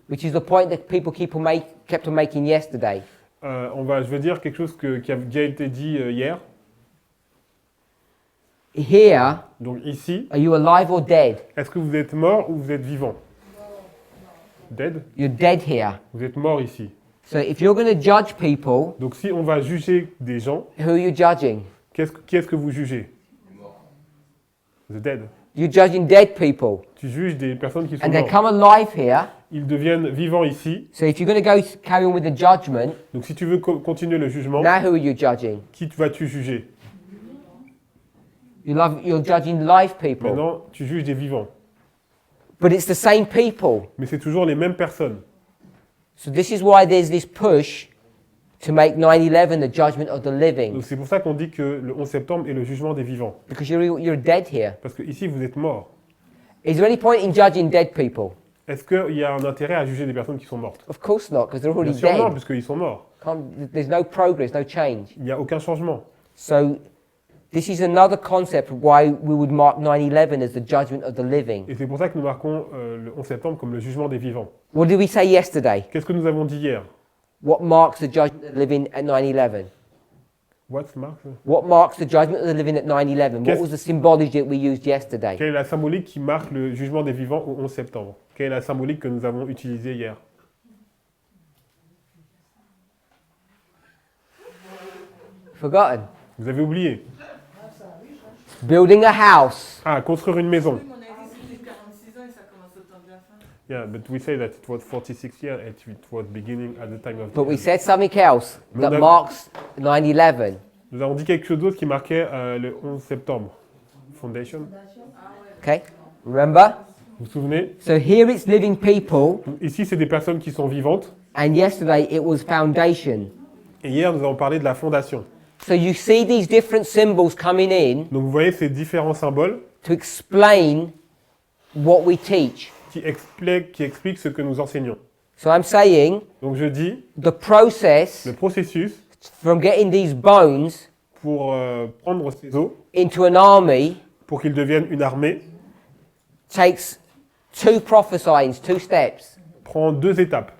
which is the point that people kept on making yesterday. Je veux dire quelque chose qui a déjà été dit hier. Here, Donc ici, are you alive or dead? est-ce que vous êtes mort ou vous êtes vivant? Dead? You're dead here. Vous êtes mort ici. So if you're going to judge people, Donc si on va juger des gens, who are you judging? qui est-ce que vous jugez? The dead. You're judging dead people. Tu juges des personnes qui sont And they mortes. come alive here. Ils deviennent vivants ici. So if you're going to go carry on with the judgment, Donc si tu veux continuer le jugement, now who are you judging? qui vas-tu juger? You're judging live people. Maintenant, tu juges des vivants. But it's the same people. Mais c'est toujours les mêmes personnes. So this is why there's this push to make 9/11 the judgment of the living. Donc c'est pour ça qu'on dit que le 11 septembre est le jugement des vivants. Because you're dead here. Parce que ici, vous êtes morts. Is there any point in judging dead people? Est-ce qu'il y a un intérêt à juger des personnes qui sont mortes? Of course not, because they're Bien already sûr non, dead. puisqu'ils sont morts. There's no progress, no change. Il n'y a aucun changement. So this is another concept of why we would mark 9/11 as the judgment of the living. Et c'est pour ça que nous marquons le 11 septembre comme le jugement des vivants. What did we say yesterday? Qu'est-ce que nous avons dit hier? What marks the judgment of the living at 9/11? What's mark? What marks the judgment of the living at 9/11? What Qu'est-ce- was the symbology that we used yesterday? Quelle est la symbolique qui marque le jugement des vivants au 11 septembre? Quelle est la symbolique que nous avons utilisée hier? Forgotten. Vous avez oublié. Building a house. Ah, construire une maison. Oui, mais on a dit que c'était 46 ans et ça commence au temps de la fin. Yeah, but we say that it was 46 years and it was beginning at the time of But the we end. said something else that Madame- marks 9/11. Nous avons dit quelque chose d'autre qui marquait le 11 septembre. Foundation. Okay? Remember? Vous vous souvenez? So here it's living people, Ici, c'est des personnes qui sont vivantes. and yesterday it was foundation. Et hier, nous avons parlé de la fondation. So you see these different symbols coming in Donc vous voyez ces différents symboles to explain what we teach. qui expliquent ce que nous enseignons. So I'm saying Donc je dis, the process le processus from getting these bones pour prendre ces os, into an army pour qu'ils deviennent une armée, takes two prophesyings, two steps, prend 2 étapes,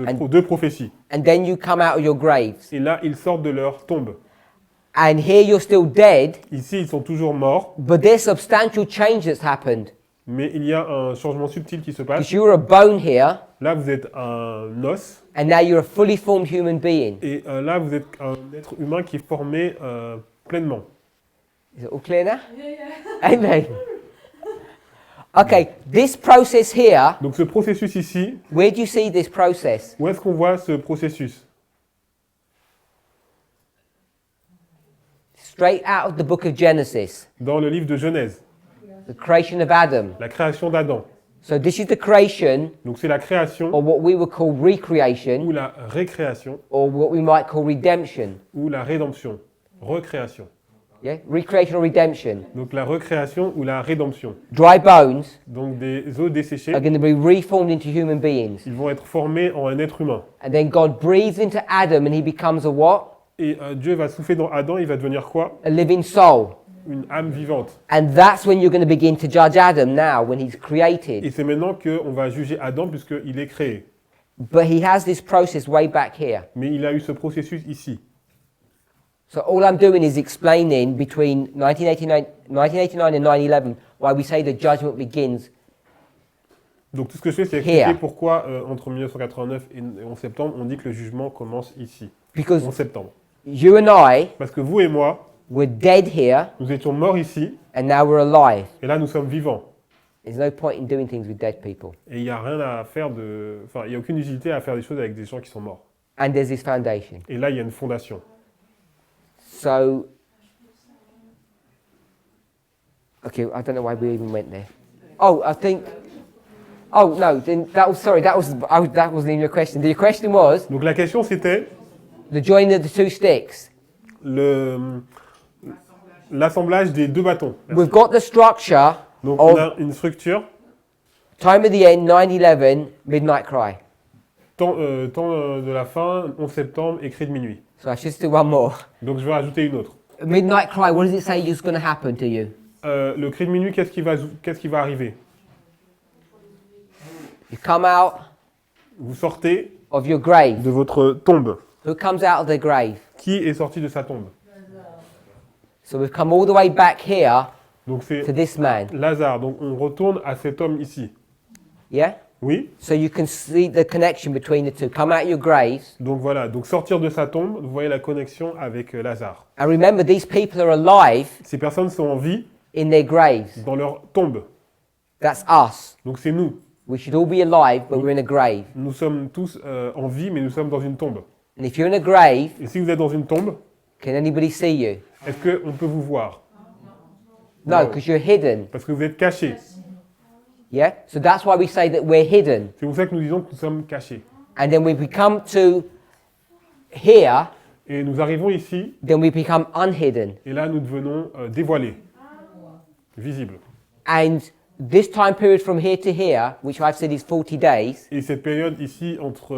And- 2 prophéties. and then you come out of your graves. Et là, ils sortent de leur tombe. And here you're still dead, Ici, ils sont toujours morts, but there's substantial change that's happened. mais il y a un changement subtil qui se passe. Because you were a bone here, Là, vous êtes un os, and now you're a fully formed human being. et là, vous êtes un être humain qui est formé pleinement. Is it all clear now? Amen. Okay, this process here, Donc ce processus ici, where do you see this process? où est-ce qu'on voit ce processus? Straight out of the book of Genesis, Dans le livre de Genèse, the creation of Adam. la création d'Adam. So this is the creation, Donc c'est la création or what we would call ou recreation, la récréation or what we might call redemption. ou la rédemption. Recréation. Yeah? Recreation or redemption. Donc la recréation ou la rédemption. Dry bones Donc des os desséchés, are going to be reformed into human beings. ils vont être formés en un être humain. And then God breathes into Adam and he becomes a what? Et Dieu va souffler dans Adam, il va devenir quoi? A living soul. Une âme vivante. And that's when you're going to begin to judge Adam now, when he's created. Et c'est maintenant qu'on va juger Adam puisqu'il est créé. But he has this process way back here. Mais il a eu ce processus ici. So all I'm doing is explaining between 1989 and 9/11 why we say the judgment begins. Donc tout ce que je fais, c'est expliquer Here. pourquoi entre 1989 et 11 septembre, on dit que le jugement commence ici, Because 11 septembre. you and I Parce que vous et moi, were dead here nous étions morts ici, and now we're alive. et là nous sommes vivants. There's no point in doing things with dead people. Et il n'y a rien à faire de... Enfin, il n'y a aucune utilité à faire des choses avec des gens qui sont morts. And there's this foundation. Et là, il y a une fondation. So, okay, I don't know why we even went there. Oh, I think. Oh no, then that was sorry. That wasn't even your question. The question was Donc la question, c'était the joining of the two sticks. l'assemblage des deux bâtons. Merci. We've got the structure Donc on of a une structure, time of the end, 9/11, midnight cry. temps de la fin, 11 septembre, écrit de minuit. So I should do one more. Donc je vais rajouter une autre. Midnight cry. What does it say is going to happen to you? Le cri de minuit, qu'est-ce qui va arriver? You come out Vous sortez of your grave. de votre tombe. Who comes out of their grave? Qui est sorti de sa tombe? So we've come all the way back here Donc c'est to this man. Lazare. Donc on retourne à cet homme ici. Yeah. Oui? So you can see the connection between the two. Come out of your graves. Donc voilà, donc sortir de sa tombe, vous voyez la connexion avec Lazare. And remember, these people are alive Ces personnes sont en vie in their graves. dans leur tombe. That's us. Donc c'est nous. We should all be alive, but we're in a grave. Nous sommes tous en vie, mais nous sommes dans une tombe. And if you're in a grave, Et si vous êtes dans une tombe, can anybody see you? est-ce qu'on peut vous voir? No, No. because you're hidden. Parce que vous êtes cachés. Yeah? So that's why we say that we're hidden. C'est pour ça que nous disons que nous sommes cachés. And then when we come to here, Et nous arrivons ici, then we become unhidden. et là nous devenons dévoilés, visibles. And this time period from here to here, which I've said is 40 days, Et cette période ici, entre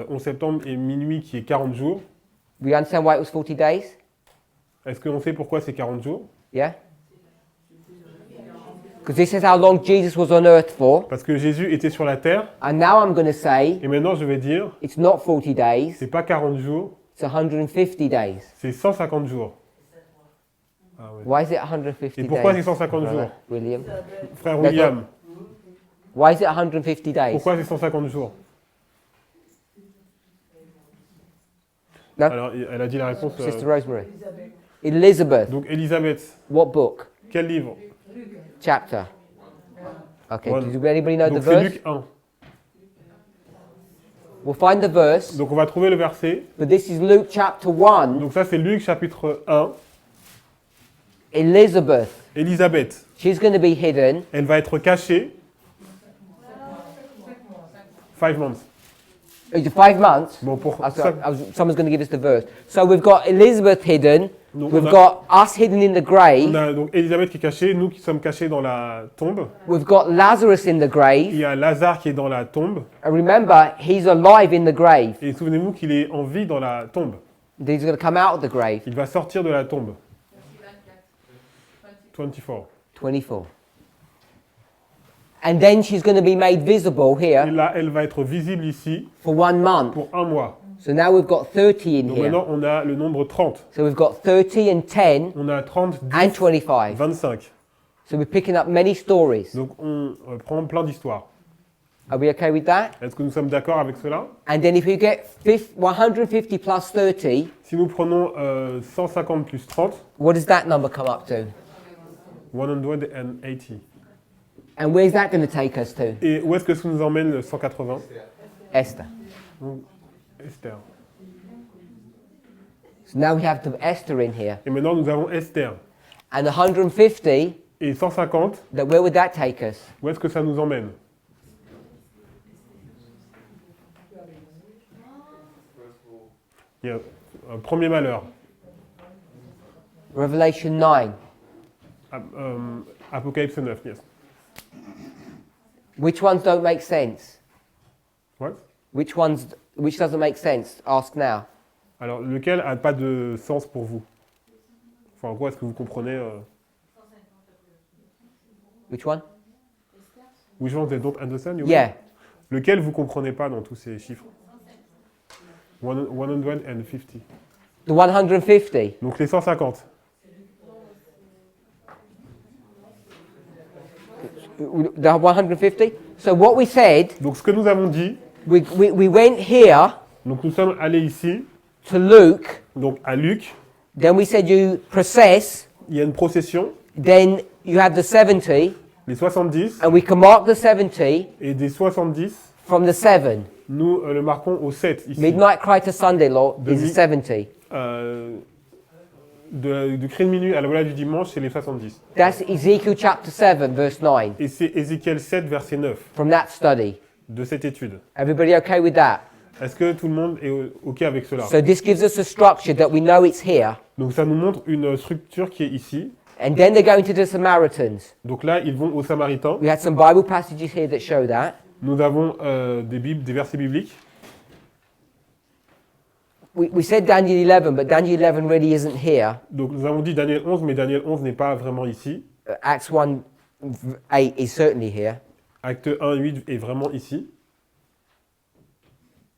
11 septembre et minuit, qui est 40 jours, we understand why it was 40 days? est-ce qu'on sait pourquoi c'est 40 jours? Yeah? Because this is how long Jesus was on earth for. Parce que Jésus était sur la terre, And now I'm going to say et maintenant je vais dire, it's not 40 days, c'est pas 40 jours, it's 150 days. c'est 150 jours. Ah ouais. Why is it 150 Et pourquoi days? c'est 150 brother jours? William? Frère William, Why is it 150 days? pourquoi c'est 150 jours? No? Alors, elle a dit la réponse. Sister Rosemary. Elizabeth. Donc, Élisabeth, What book? quel livre? Chapter. Okay, One. does anybody know the Donc, c'est verse? Luc 1. We'll find the verse, Donc, on va trouver le verset. but this is Luke chapter 1. Donc, ça, c'est Luc chapitre 1. Elizabeth, Élisabeth, she's going to be hidden. elle va être cachée. 5 months. 5 months. Bon, pour Someone's going to give us the verse. So we've got Elizabeth hidden. Donc, We've on a- got us hidden in the grave. on a donc Élisabeth qui est cachée, nous qui sommes cachés dans la tombe. We've got Lazarus in the Il grave. y a Lazare qui est dans la tombe. And remember, he's alive in the grave. Et souvenez-vous qu'il est en vie dans la tombe. He's going to come out of the grave. Il va sortir de la tombe. 24. 24. And then she's going to be made visible Et here là, elle va être visible ici for 1 month. pour 1 mois. So now we've got 30 in Donc here. maintenant, on a le nombre 30. So we've got 30 and 10 On a 30, 10, and 25. 25. So we're picking up many stories. Donc on prend plein d'histoires. Are we okay with that? Est-ce que nous sommes d'accord avec cela? And then if we get 150 plus 30, Si nous prenons 150 plus 30, what does that number come up to? 180. And where's that going to take us to? Et où est-ce que ça nous emmène le 180? Esther. Esther. So now we have to Esther in here. Et maintenant, nous avons Esther. And 150, Et 150, where would that take us? où est-ce que ça nous emmène? Il y a un premier malheur. Revelation 9. Apocalypse 9, yes. Which ones don't make sense? What? Which doesn't make sense? Ask now. Alors, lequel n'a pas de sens pour vous? Enfin, en gros, est-ce que vous comprenez Which one? Which one they don't understand? You Yeah. Lequel vous comprenez pas dans tous ces chiffres? 150. The 150. Donc les 150. The 150. So what we said, Donc ce que nous avons dit, we went here donc nous sommes allés ici, to Luke. donc à Luc, Then we said you process. il y a une procession, Then you have the 70, les 70, and we can mark the 70 et des 70, from the 7. nous le marquons au 7 ici. Midnight cry to Sunday, Lord, is the Mi- 70. Du cri de minuit à la volée du dimanche, c'est les 70. That's Ezekiel chapter 7, verse 9, Et c'est Ézéchiel 7, verset 9 from that study. de cette étude. Everybody okay with that? Est-ce que tout le monde est OK avec cela? So this gives us a structure that we know it's here. Donc ça nous montre une structure qui est ici. And then they're going to the Samaritans. Donc là, ils vont aux Samaritains. We had some Bible passages here that show that. Nous avons des versets bibliques. We said Daniel 11, but Daniel 11 really isn't here. Donc nous avons dit Daniel 11, mais Daniel 11 n'est pas vraiment ici. Acts 1, 8 is certainly here. Acte 1, 8 est vraiment ici.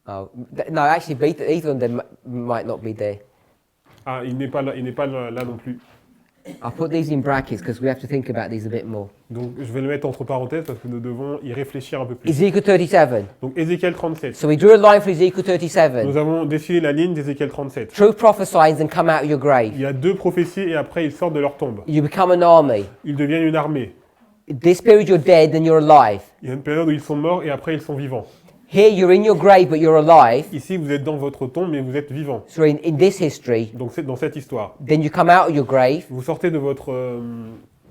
Oh, no, actually, either of them might not be there. Ah, il n'est pas là non plus. I'll put these in brackets because we have to think about these a bit more. Donc je vais le mettre entre parenthèses parce que nous devons y réfléchir un peu plus. Ezekiel 37. Donc Ézéchiel 37. So we drew a line for Ezekiel 37. Nous avons défilé la ligne d'Ézéchiel 37. Truth prophesies and come out of your grave. Il y a deux prophéties et après ils sortent de leur tombe. You become an army. Ils deviennent une armée. This period you're dead, then you're alive. Il y a une période où ils sont morts et après ils sont vivants. Here you're in your grave, but you're alive. Ici vous êtes dans votre tombe mais vous êtes vivant. So in this history, Donc c'est dans cette histoire. then you come out of your grave, Vous sortez de votre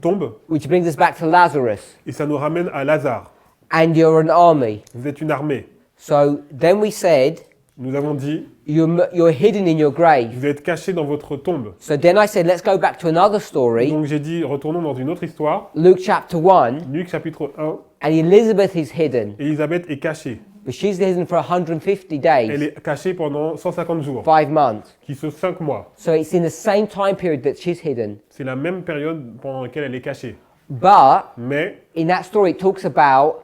tombe which brings us back to Lazarus, et ça nous ramène à Lazare. and you're an army. Vous êtes une armée. So then we said, Nous avons dit, you're hidden in your grave. vous êtes cachés dans votre tombe. So then I said, let's go back to another story, Donc j'ai dit, retournons dans une autre histoire. Luke chapter 1, Luc chapitre 1. and Elizabeth is hidden, Élisabeth est cachée. but she's hidden for 150 Elle days, est cachée pendant 150 jours, 5 months. qui sont 5 mois. So it's in the same time period that she's hidden. C'est la même période pendant laquelle elle est cachée. But Mais in that story, it talks about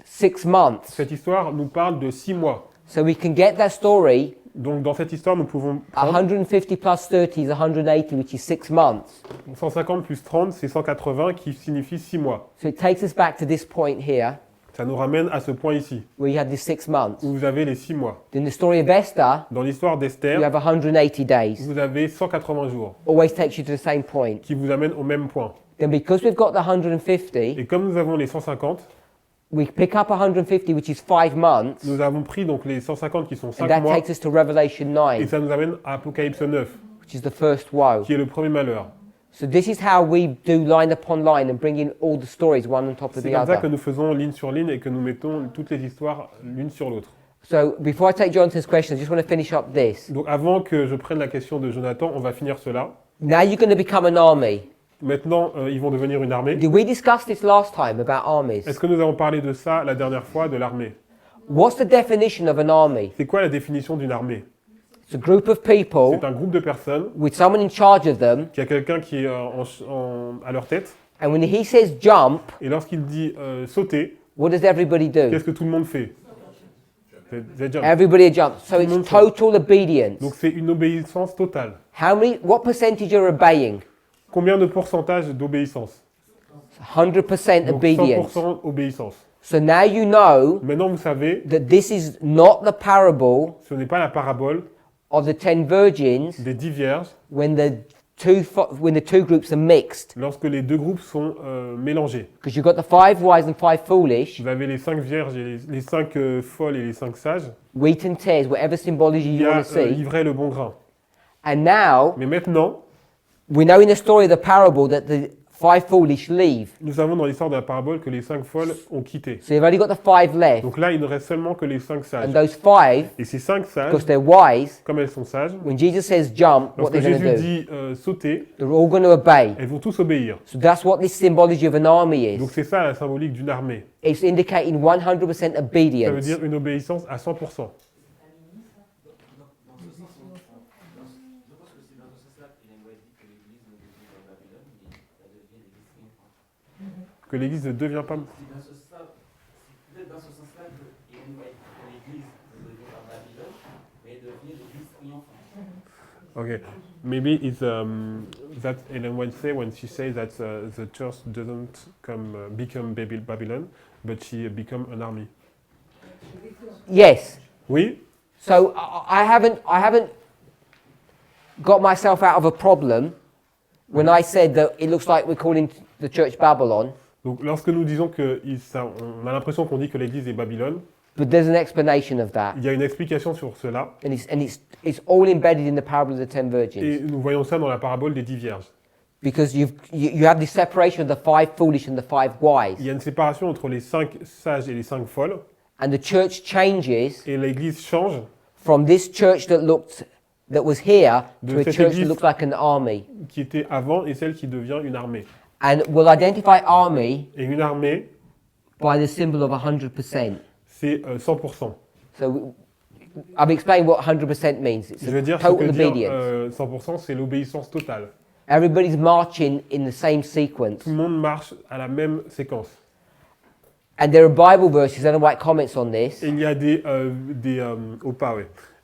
6 months. cette histoire nous parle de 6 mois. So we can get that story. Donc dans cette histoire, nous pouvons prendre 150 plus 30 is 180, which is 6 months. 150 plus 30, c'est 180 qui signifie 6 mois. So it takes us back to this point here, Ça nous ramène à ce point ici, where you have these 6 months. où vous avez les 6 mois. In the story of Esther, Dans l'histoire you d'Esther, have 180 days. vous avez 180 jours, Always takes you to the same point. qui vous amènent au même point. Then because we've got the 150, Et comme nous avons les 150, we pick up 150, which is 5 months, nous avons pris donc les 150 qui sont and 5 that mois, takes us to Revelation et 9, ça nous amène à Apocalypse 9, which is the first woe. qui est le premier malheur. So this is how we do line upon line and bring in all the stories one on top of C'est the comme ça que other. nous faisons ligne sur ligne et que nous mettons toutes les histoires l'une sur l'autre. So before I take Jonathan's question, I just want to finish up this. Donc avant que je prenne la question de Jonathan, on va finir cela. Now you're going to become an army. Maintenant, ils vont devenir une armée. Did we discuss this last time about armies? Est-ce que nous avons parlé de ça la dernière fois, de l'armée? What's the definition of an army? C'est quoi la définition d'une armée? It's a group of people C'est un groupe de personnes with someone in charge of them, qui a quelqu'un qui est à leur tête. and when he says jump, Et lorsqu'il dit sauter, what does everybody do? qu'est-ce que tout le monde fait? C'est jump. Everybody jumps. So Tout le monde it's total obedience. Donc c'est une obéissance totale. What percentage are obeying? Combien de pourcentage d'obéissance? 100% Donc obedience. 100% obéissance. So now you know Maintenant vous savez, that this is not the parable ce n'est pas la parabole of the 10 virgins des 10 vierges when the two groups are mixed. lorsque les deux groupes sont mélangés. Because you've got the 5 wise and 5 foolish, Vous avez les 5 vierges et les 5 folles et les 5 sages. wheat and tares, whatever symbology Il you y a want to see. l'ivraie, le bon grain. And now, Mais maintenant, we know in the story of the parable that the 5 foolish leave. Nous savons dans l'histoire de la parabole que les 5 folles ont quitté. So you've only got the 5 left. Donc là, il ne reste seulement que les 5 sages. And those 5, Et ces 5 sages, because they're wise, comme elles sont sages, when Jesus says jump, what lorsque they're going to Jésus do? dit sauter, They're all going to obey. elles vont tous obéir. So that's what this symbology of an army Donc is. c'est ça la symbolique d'une armée. It's indicating 100% Ça veut obedience. dire une obéissance à 100%. Que l'Église ne devient pas... C'est peut-être dans ce sens-là que l'Église ne devient pas Babylone, mais devient l'Église triomphante. Okay, maybe it's that Ellen White say when she says that the church doesn't become Babylon, but she become an army. Yes. Oui, So I haven't got myself out of a problem when I said that it looks like we're calling the church Babylon, donc lorsque nous disons que on a l'impression qu'on dit que l'Église est Babylone, but there's an explanation of that. il y a une explication sur cela, And it's all embedded in the parable of the 10 et virgins. nous voyons ça dans la parabole des 10 vierges. Because you have this separation of the 5 foolish and the 5 wise. Il y a une séparation entre les 5 sages et les 5 folles, And the church changes et l'Église change from this church that was here De to a cette church that église- looks like an army. qui était avant et celle qui devient une armée. And we'll identify army Et une armée, by the symbol of 100%. c'est 100%. So I've explained what 100% means. It's Je veux a dire, ce que total dire obedience. 100%, c'est l'obéissance totale. Everybody's marching in the same sequence. Tout le monde marche à la même séquence. And there are Bible verses, Ellen White comments on this, Et il y a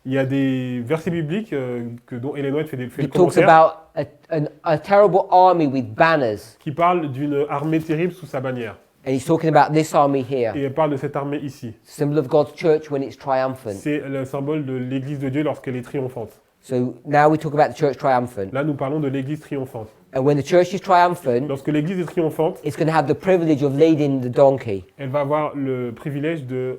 il y a des versets bibliques dont Ellen White fait le that talks commentaire, about a terrible army with banners. qui parle d'une armée terrible sous sa bannière. And he's talking about this army here, Et elle parle de cette armée ici. symbol of God's church when it's triumphant. C'est le symbole de l'Église de Dieu lorsqu'elle est triomphante. So now we talk about the church triumphant. Là, nous parlons de l'Église triomphante. And when the church is triumphant, Lorsque l'Église est triomphante, it's going to have the privilege of leading the donkey elle va avoir le privilège de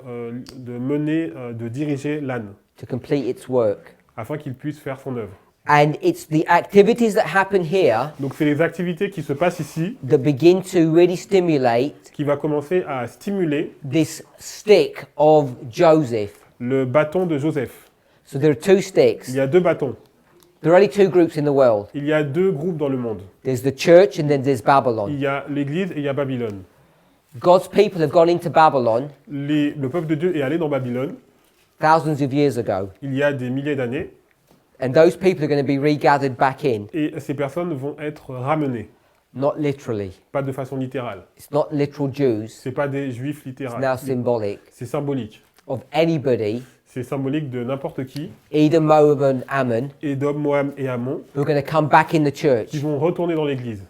mener, de diriger l'âne, to complete its work. afin qu'il puisse faire son œuvre. And it's the activities that happen here Donc c'est les activités qui se passent ici that begin to really stimulate qui va commencer à stimuler this stick of Joseph. le bâton de Joseph. So there are 2 sticks. Il y a 2 bâtons. There are only 2 groups in the world. Il y a 2 groupes dans le monde. There's the church and then there's Babylon. Il y a l'Église et il y a Babylone. God's people have gone into Babylon Le peuple de Dieu est allé dans Babylone thousands of years ago. il y a des milliers d'années And those people are going to be regathered back in. et ces personnes vont être ramenées, Not literally. pas de façon littérale. It's not literal Jews. C'est pas des juifs It's now littéralement. symbolic C'est symbolique. of anybody, C'est symbolique de n'importe qui, Edom, Moab and Ammon, Édom, Moab et Ammon, who are going to come back in the church. qui vont retourner dans l'Église.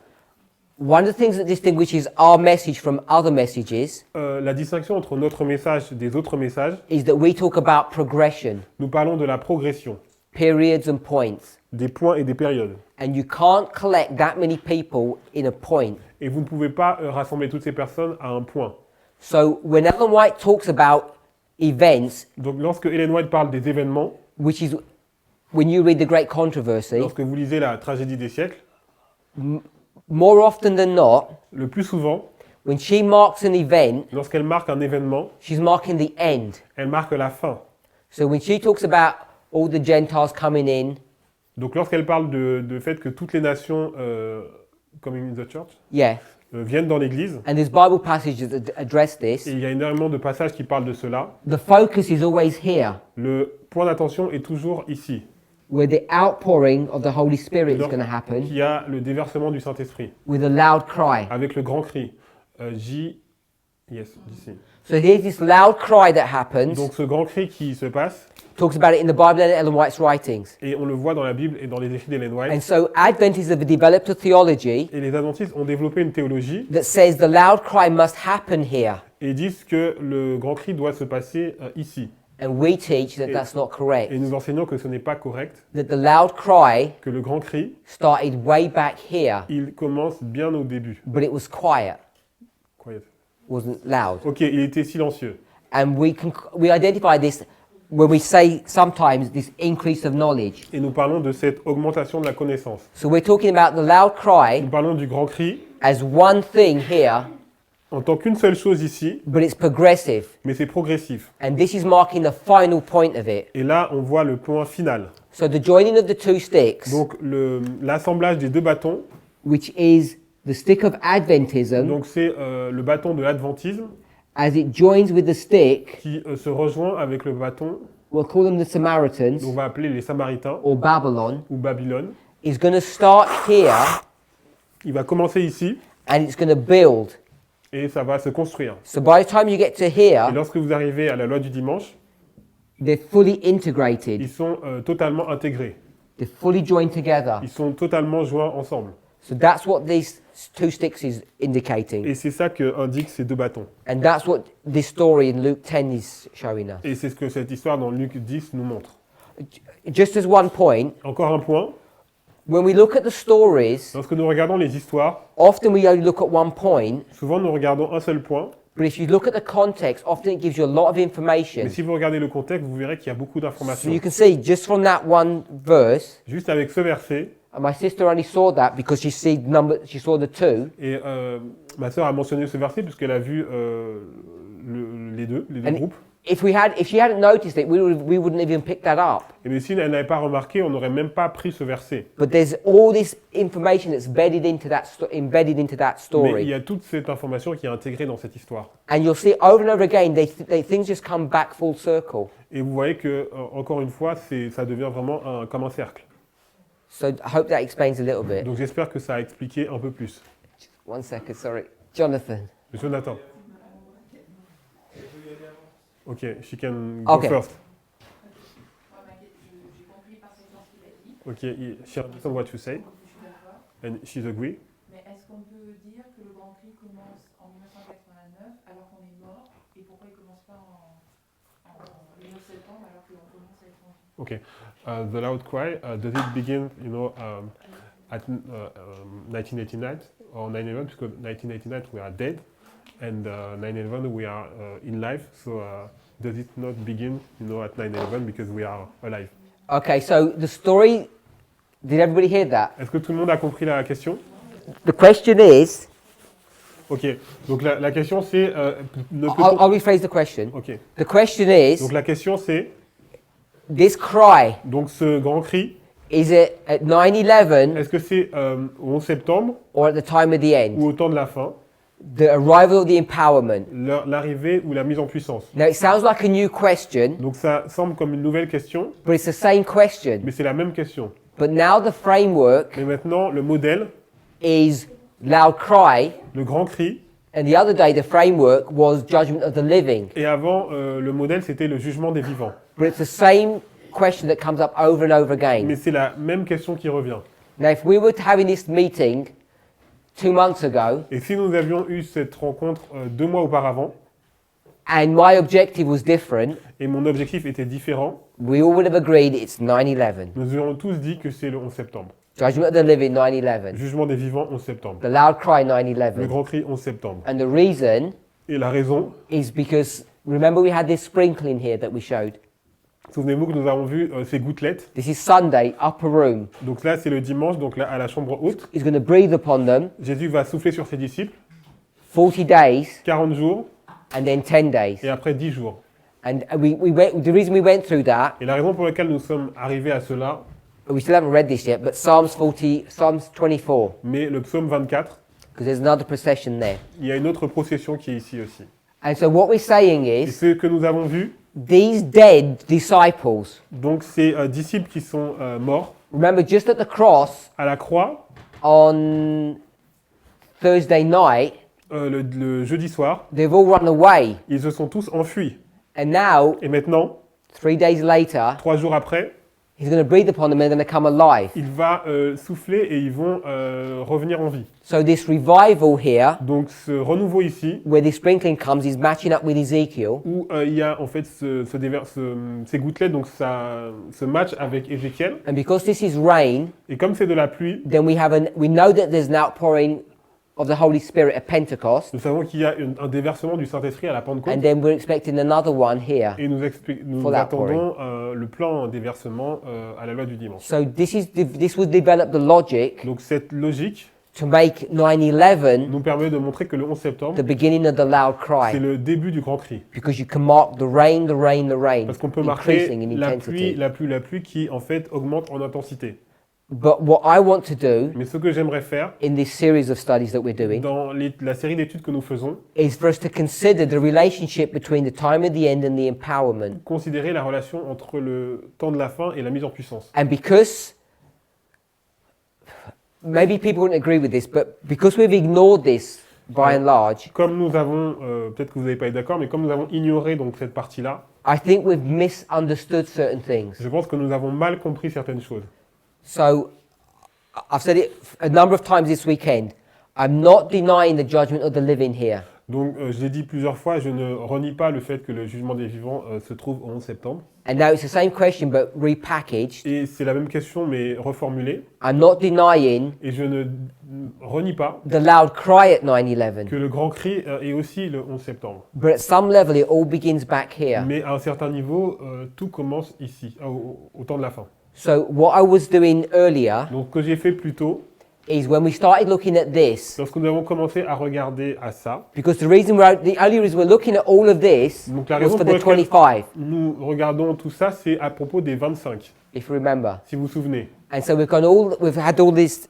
One of the things that distinguishes our message from other messages La distinction entre notre message et des autres messages, is that we talk about progression, nous parlons de la progression, periods and points. des points et des périodes. And you can't collect that many people in a point. Et vous ne pouvez pas rassembler toutes ces personnes à un point. So when Ellen White talks about events, Donc lorsque Ellen White parle des événements, which is when you read the Great Controversy, lorsque vous lisez la tragédie des siècles, more often than not, le plus souvent, when she marks an event, lorsqu'elle marque un événement, she's marking the end. elle marque la fin. So when she talks about all the Gentiles coming in, Donc lorsqu'elle parle de fait que toutes les nations coming in the church yeah, viennent dans l'Église, and there's Bible passages that address this, et il y a énormément de passages qui parlent de cela, the focus is always here, le point d'attention est toujours ici. where the outpouring of the Holy Spirit is Donc, going to happen il y a le déversement du Saint-Esprit, with a loud cry. avec le grand cri. Yes, d'ici. So here's this loud cry that happens, Donc ce grand cri qui se passe, talks about it in the Bible and Ellen White's writings. et on le voit dans la Bible et dans les écrits d'Ellen White, And so Adventists have developed a theology et les adventistes ont développé une théologie that says the loud cry must happen here. et disent que le grand cri doit se passer ici. And we teach that Et- that's not correct. Et nous enseignons que ce n'est pas correct, That the loud cry que le grand cri, started way back here, il commence bien au début. but it was quiet, Quiet. wasn't loud. Ok, il était silencieux. And we identify this when we say sometimes this increase of knowledge. Et nous parlons de cette augmentation de la connaissance. So we're talking about the loud cry Nous parlons du grand cri as one thing here, en tant qu'une seule chose ici, but it's progressive. mais c'est progressif. And this is marking the final point of it. Et là, on voit le point final. So the joining of the two sticks, Donc l'assemblage des deux bâtons, which is the stick of Adventism, donc c'est le bâton de l'adventisme as it joins with the stick, qui se rejoint avec le bâton, we'll call them the Samaritans on va appeler les Samaritains or Babylon, ou Babylone. is going to start here Il va commencer ici and it's going to build. et ça va se construire. So by the time you get to Et here, lorsque vous arrivez à la loi du dimanche, they're fully integrated. ils sont totalement intégrés. They're fully joined together. Ils sont totalement joints ensemble. So that's what these two sticks is indicating. Et c'est ça que indiquent ces deux bâtons. And that's what this story in Luke 10 is showing us. Et c'est ce que cette histoire dans Luc 10 nous montre. Just as one point, Encore un point, when we look at the stories, lorsque nous regardons les histoires, often we only look at one point, souvent nous regardons un seul point. but if you look at the context, often it gives you a lot of information. Mais si vous regardez le contexte, vous verrez qu'il y a beaucoup So d'informations. you can see just from that one verse, Juste avec ce verset, and my sister only saw that because she saw the two. et ma sœur a mentionné ce verset puisqu'elle a vu les deux And groupes. if she hadn't noticed it, we wouldn't even pick that up. Et mais si elle n'avait pas remarqué, on n'aurait même pas pris ce verset. But there's all this information that's embedded into that Mais il story. y a toute cette information qui est intégrée dans cette histoire. And you'll see over and over again, things just come back full circle. Et vous voyez que, encore une fois, ça devient vraiment comme un cercle. So I hope that explains a little bit. Donc j'espère que ça a expliqué un peu plus. One second, sorry. Jonathan. Jonathan. Ok, she can go Okay. first. J'ai compris parfaitement ce qu'il a dit, Ok, she understands what you say, je suis d'accord. and she's agree. Mais est-ce qu'on peut dire que le Grand Prix commence en 1989 alors qu'on est mort et pourquoi il ne commence pas le 9 septembre alors qu'on commence à être en vie? Okay, the loud cry, does it begin, at 1989 or 9/11? Because 1989 we are dead, and 9/11 we are in life. So does it not begin, at 9/11 because we are alive? Okay, so the story, did everybody hear that? Est-ce que tout le monde a compris la question? The question is, Ok, donc la question c'est, ne I'll peut-on... rephrase the question. Ok, The question is, donc la question c'est, this cry, donc ce grand cri, is it at 9/11 est-ce que c'est au 11 septembre or at the time of the end? ou au temps de la fin, The arrival of the empowerment. l'arrivée ou la mise en puissance? Now it sounds like a new question, Donc ça semble comme une nouvelle question, but it's the same question. mais c'est la même question. But now the framework Mais maintenant, le modèle, is loud cry, le grand cri, and the other day the framework was judgment of the living. et avant, le modèle, c'était le jugement des vivants. But it's the same question that comes up over and over again. Mais c'est la même question qui revient. Now, if we were having this meeting 2 months ago, Et si nous avions eu cette rencontre 2 mois auparavant, and my objective was different, et mon objectif était différent, we all would have agreed it's 9/11. nous aurions tous dit que c'est le 11 septembre. Judgment of the living, 9/11. Jugement des vivants, 11 septembre. The loud cry, Le 9/11. grand cri, 11 septembre. And the reason Et la raison, is because, remember we had this sprinkling here that we showed? souvenez-vous que nous avons vu ces gouttelettes. This is Sunday, upper room. Donc là, c'est le dimanche, donc là, à la chambre haute. He's going to breathe upon them Jésus va souffler sur ses disciples 40 days 40 jours and then 10 days. et après 10 jours. And the reason we went through that, Et la raison pour laquelle nous sommes arrivés à cela, we still haven't read this yet, but Psalms 24, mais le psaume 24, because there's another procession there. il y a une autre procession qui est ici aussi. And so what we're saying Et is, ce que nous avons vu, these dead disciples, donc ces disciples qui sont morts remember just at the cross à la croix, on Thursday night, le jeudi soir, they've all run away. ils se sont tous enfuis. And now, Et maintenant, 3 days later, 3 jours après, he's going to breathe upon them and they're going to come alive. il va souffler et ils vont revenir en vie. So this revival here, Donc ce renouveau ici, where this sprinkling comes, is matching up with Ezekiel. où il y a en fait ces gouttelettes, donc ça se match avec Ézéchiel. And because this is rain, Et comme c'est de la pluie, then we know that there's an outpouring of the Holy Spirit at Pentecost. nous savons qu'il y a un déversement du Saint-Esprit à la Pentecôte. And then we're expecting another one here. Et nous For that attendons le plan des versements à la loi du dimanche. So this would develop the logic Donc cette logique to make 9/11 nous permet de montrer que le 11 septembre, the beginning of the loud c'est cry. le début du grand cri. Because you can mark the rain, the rain, the rain, Parce qu'on peut marquer increasing in la pluie, intensity. la pluie qui en fait augmente en intensité. But what I want to do Mais ce que j'aimerais faire in this series of studies that we're doing dans la série d'études que nous faisons, is for us to consider the relationship between the time of the end and the empowerment. considérer la relation entre le temps de la fin et la mise en puissance. And because maybe people wouldn't agree with this, but because we've ignored this by and large, Comme nous avons, peut-être que vous n'allez pas être d'accord, mais comme nous avons ignoré donc cette partie-là, I think we've misunderstood certain things. je pense que nous avons mal compris certaines choses. So I've said it a number of times this weekend. I'm not denying the judgment of the living here. Donc je l'ai dit plusieurs fois, je ne renie pas le fait que le jugement des vivants se trouve au 11 septembre. And now it's the same question but repackaged. Et c'est la même question mais reformulée. I'm not denying Et je ne renie pas the loud cry at 9/11. que le grand cri est aussi le 11 septembre. But at some level it all begins back here. Mais à un certain niveau, tout commence ici, au temps de la fin. So what I was doing earlier Donc ce que j'ai fait plus tôt, is when we started looking at this, lorsque nous avons commencé à regarder à ça, because the only reason we're looking at all of this donc la was raison for pour the laquelle 25, nous regardons tout ça, c'est à propos des 25, if you remember. si vous vous souvenez. And so we've had all this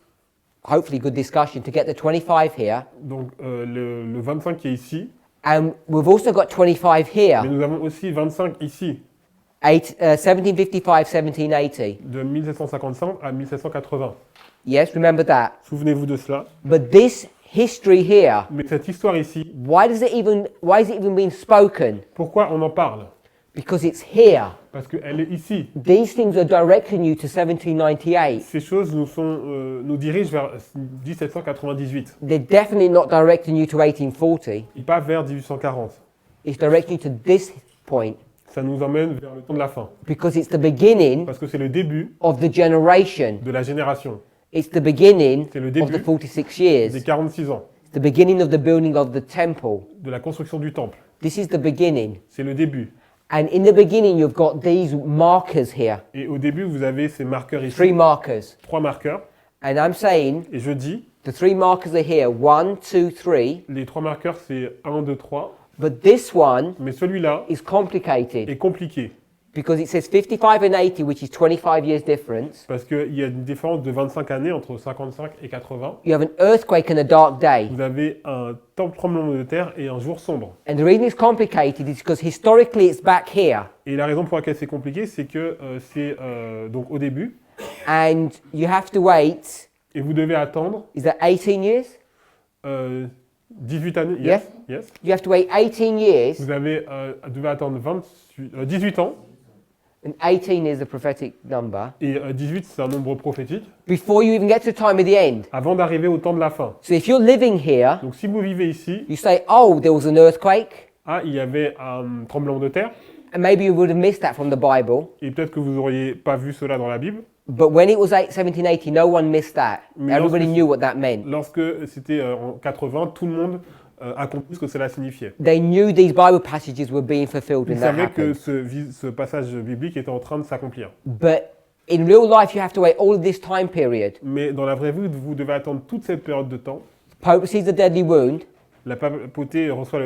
hopefully good discussion to get the 25 here, Donc le 25 qui est ici, and we've also got 25 mais here, nous avons aussi 25 ici, 1755, 1780. de 1755 à 1780. Yes, remember that. Souvenez-vous de cela. But this history here, Mais cette histoire ici, why is it even being spoken? pourquoi on en parle? Because it's here. Parce qu'elle est ici. These things are directing you to 1798. Ces choses nous dirigent vers 1798. They're definitely not directing you to 1840. Ils partent vers 1840. It's directing you to this point Ça nous emmène vers le temps de la fin. because it's the beginning Parce que c'est le début of the generation. de la génération, It's the beginning C'est le of début the 46 years. des 46 ans, It's the beginning of the building of the temple. de la construction du temple. This is the beginning. C'est le début. And in the beginning, you've got these markers here. Et au début, vous avez ces marqueurs ici, 3 markers. 3 marqueurs. And I'm saying Et je dis, the 3 markers are here 1, 2, 3. les 3 marqueurs, c'est 1, 2, 3. But this one Mais celui-là is complicated est compliqué. because it says 55 and 80, which is 25 years difference. Parce qu'il y a une différence de 25 années entre 55 et 80. You have an earthquake and a dark day. Vous avez un tremblement de terre et un jour sombre. And the reason it's complicated is because historically it's back here. Et la raison pour laquelle c'est compliqué, c'est que c'est donc au début. And you have to wait, Et vous devez attendre is that 18 years? 18 années. Yes, yes. You have to wait 18 years, Vous devez attendre 18 ans. and 18 is a prophetic number, Et 18, c'est un nombre prophétique. before you even get to the time of the end. Avant d'arriver au temps de la fin. So if you're living here, Donc si vous vivez ici, you say, oh, there was an earthquake, il y avait un tremblement de terre. and maybe you would have missed that from the Bible. Et peut-être que vous n'auriez pas vu cela dans la Bible. But when it was 1780, no one missed that. Mais Everybody lorsque- knew what that meant. Lorsque c'était en 80, tout le monde a compris ce que cela signifiait. They knew these Bible passages were being fulfilled Ils when that savaient que happened. ce passage biblique était en train de s'accomplir. But in real life, you have to wait all of this time period. Mais dans la vraie vie, vous devez attendre toute cette période de temps. Pope receives a deadly wound, La papauté reçoit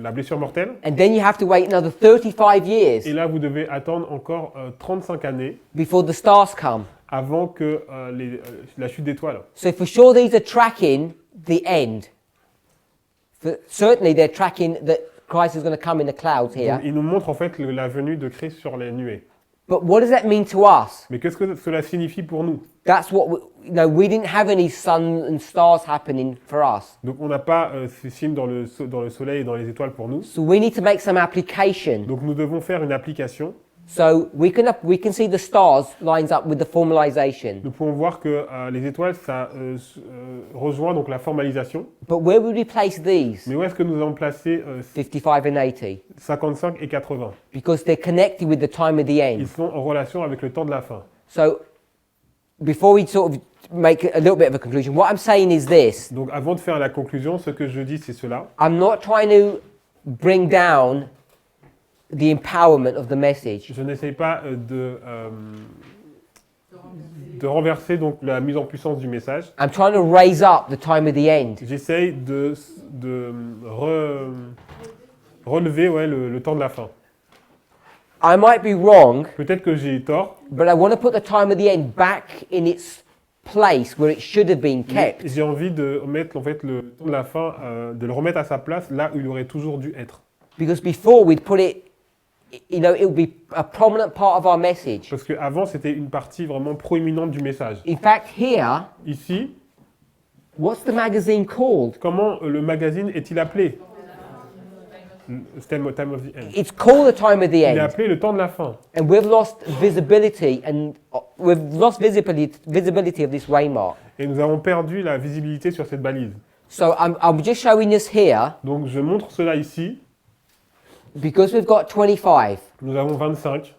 la blessure mortelle. and then you have to wait another 35 years Et là, vous devez attendre encore 35 années before the stars come. avant que la chute d'étoiles. So for sure, these are tracking the end. Certainly, they're tracking that Christ is going to come in the clouds here. Donc, il nous montre en fait la venue de Christ sur les nuées. But what does that mean to us? Mais qu'est-ce que cela signifie pour nous? That's what we didn't have any sun and stars happening for us. Donc on n'a pas ces signes dans le soleil et dans les étoiles pour nous. So we need to make some application. Donc nous devons faire une application. So we can see the stars lines up with the formalization. Nous pouvons voir que les étoiles, ça rejoint donc la formalisation. But where would we place these? Mais où est-ce que nous allons placer 55 and 80. 55 et 80? Because they're connected with the time of the Ils end. sont en relation avec le temps de la fin. So before we sort of make a little bit of a conclusion, what I'm saying is this. Donc avant de faire la conclusion, ce que je dis, c'est cela. I'm not trying to bring down the empowerment of the message. Je n'essaye pas de renverser donc la mise en puissance du message. I'm trying to raise up the time of the end. J'essaye relever le temps de la fin. I might be wrong, Peut-être que j'ai tort, but I want to put the time of the end back in its place where it should have been mais kept. j'ai envie de mettre en fait le temps de la fin, de le remettre à sa place là où il aurait toujours dû être. Because before we'd put it, you know, it would be a prominent part of our message. Parce qu'avant, c'était une partie vraiment proéminente du message. In fact, here, Ici, what's the magazine called? comment le magazine est-il appelé? Time of the End. It's called the time of the Il est end. appelé le temps de la fin. And we've lost visibility visibility of this waymark. Et nous avons perdu la visibilité sur cette balise. So I'm just showing this here Donc je montre cela ici. because we've got 25, Nous avons 25,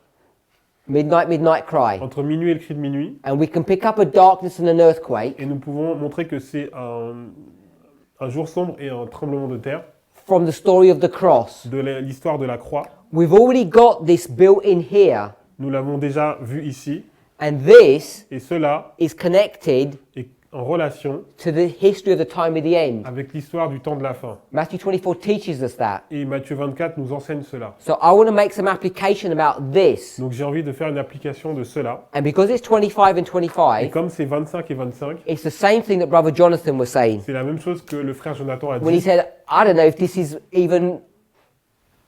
midnight cry. entre minuit et le cri de minuit. And we can pick up a darkness and an earthquake Et nous pouvons montrer que c'est un jour sombre et un tremblement de terre from the story of the cross. de l'histoire de la croix. We've already got this built in here. Nous l'avons déjà vu ici. And this Et cela is connected est en relation to the history of the time of the end. avec l'histoire du temps de la fin. Matthew 24 teaches us that. Et Matthieu 24 nous enseigne cela. So I want to make some application about this. Donc j'ai envie de faire une application de cela. And because it's 25 and Et 25, comme c'est 25 et 25, it's the same thing that Brother Jonathan was saying c'est la même chose que le frère Jonathan a when he dit. said, I don't know if this is even,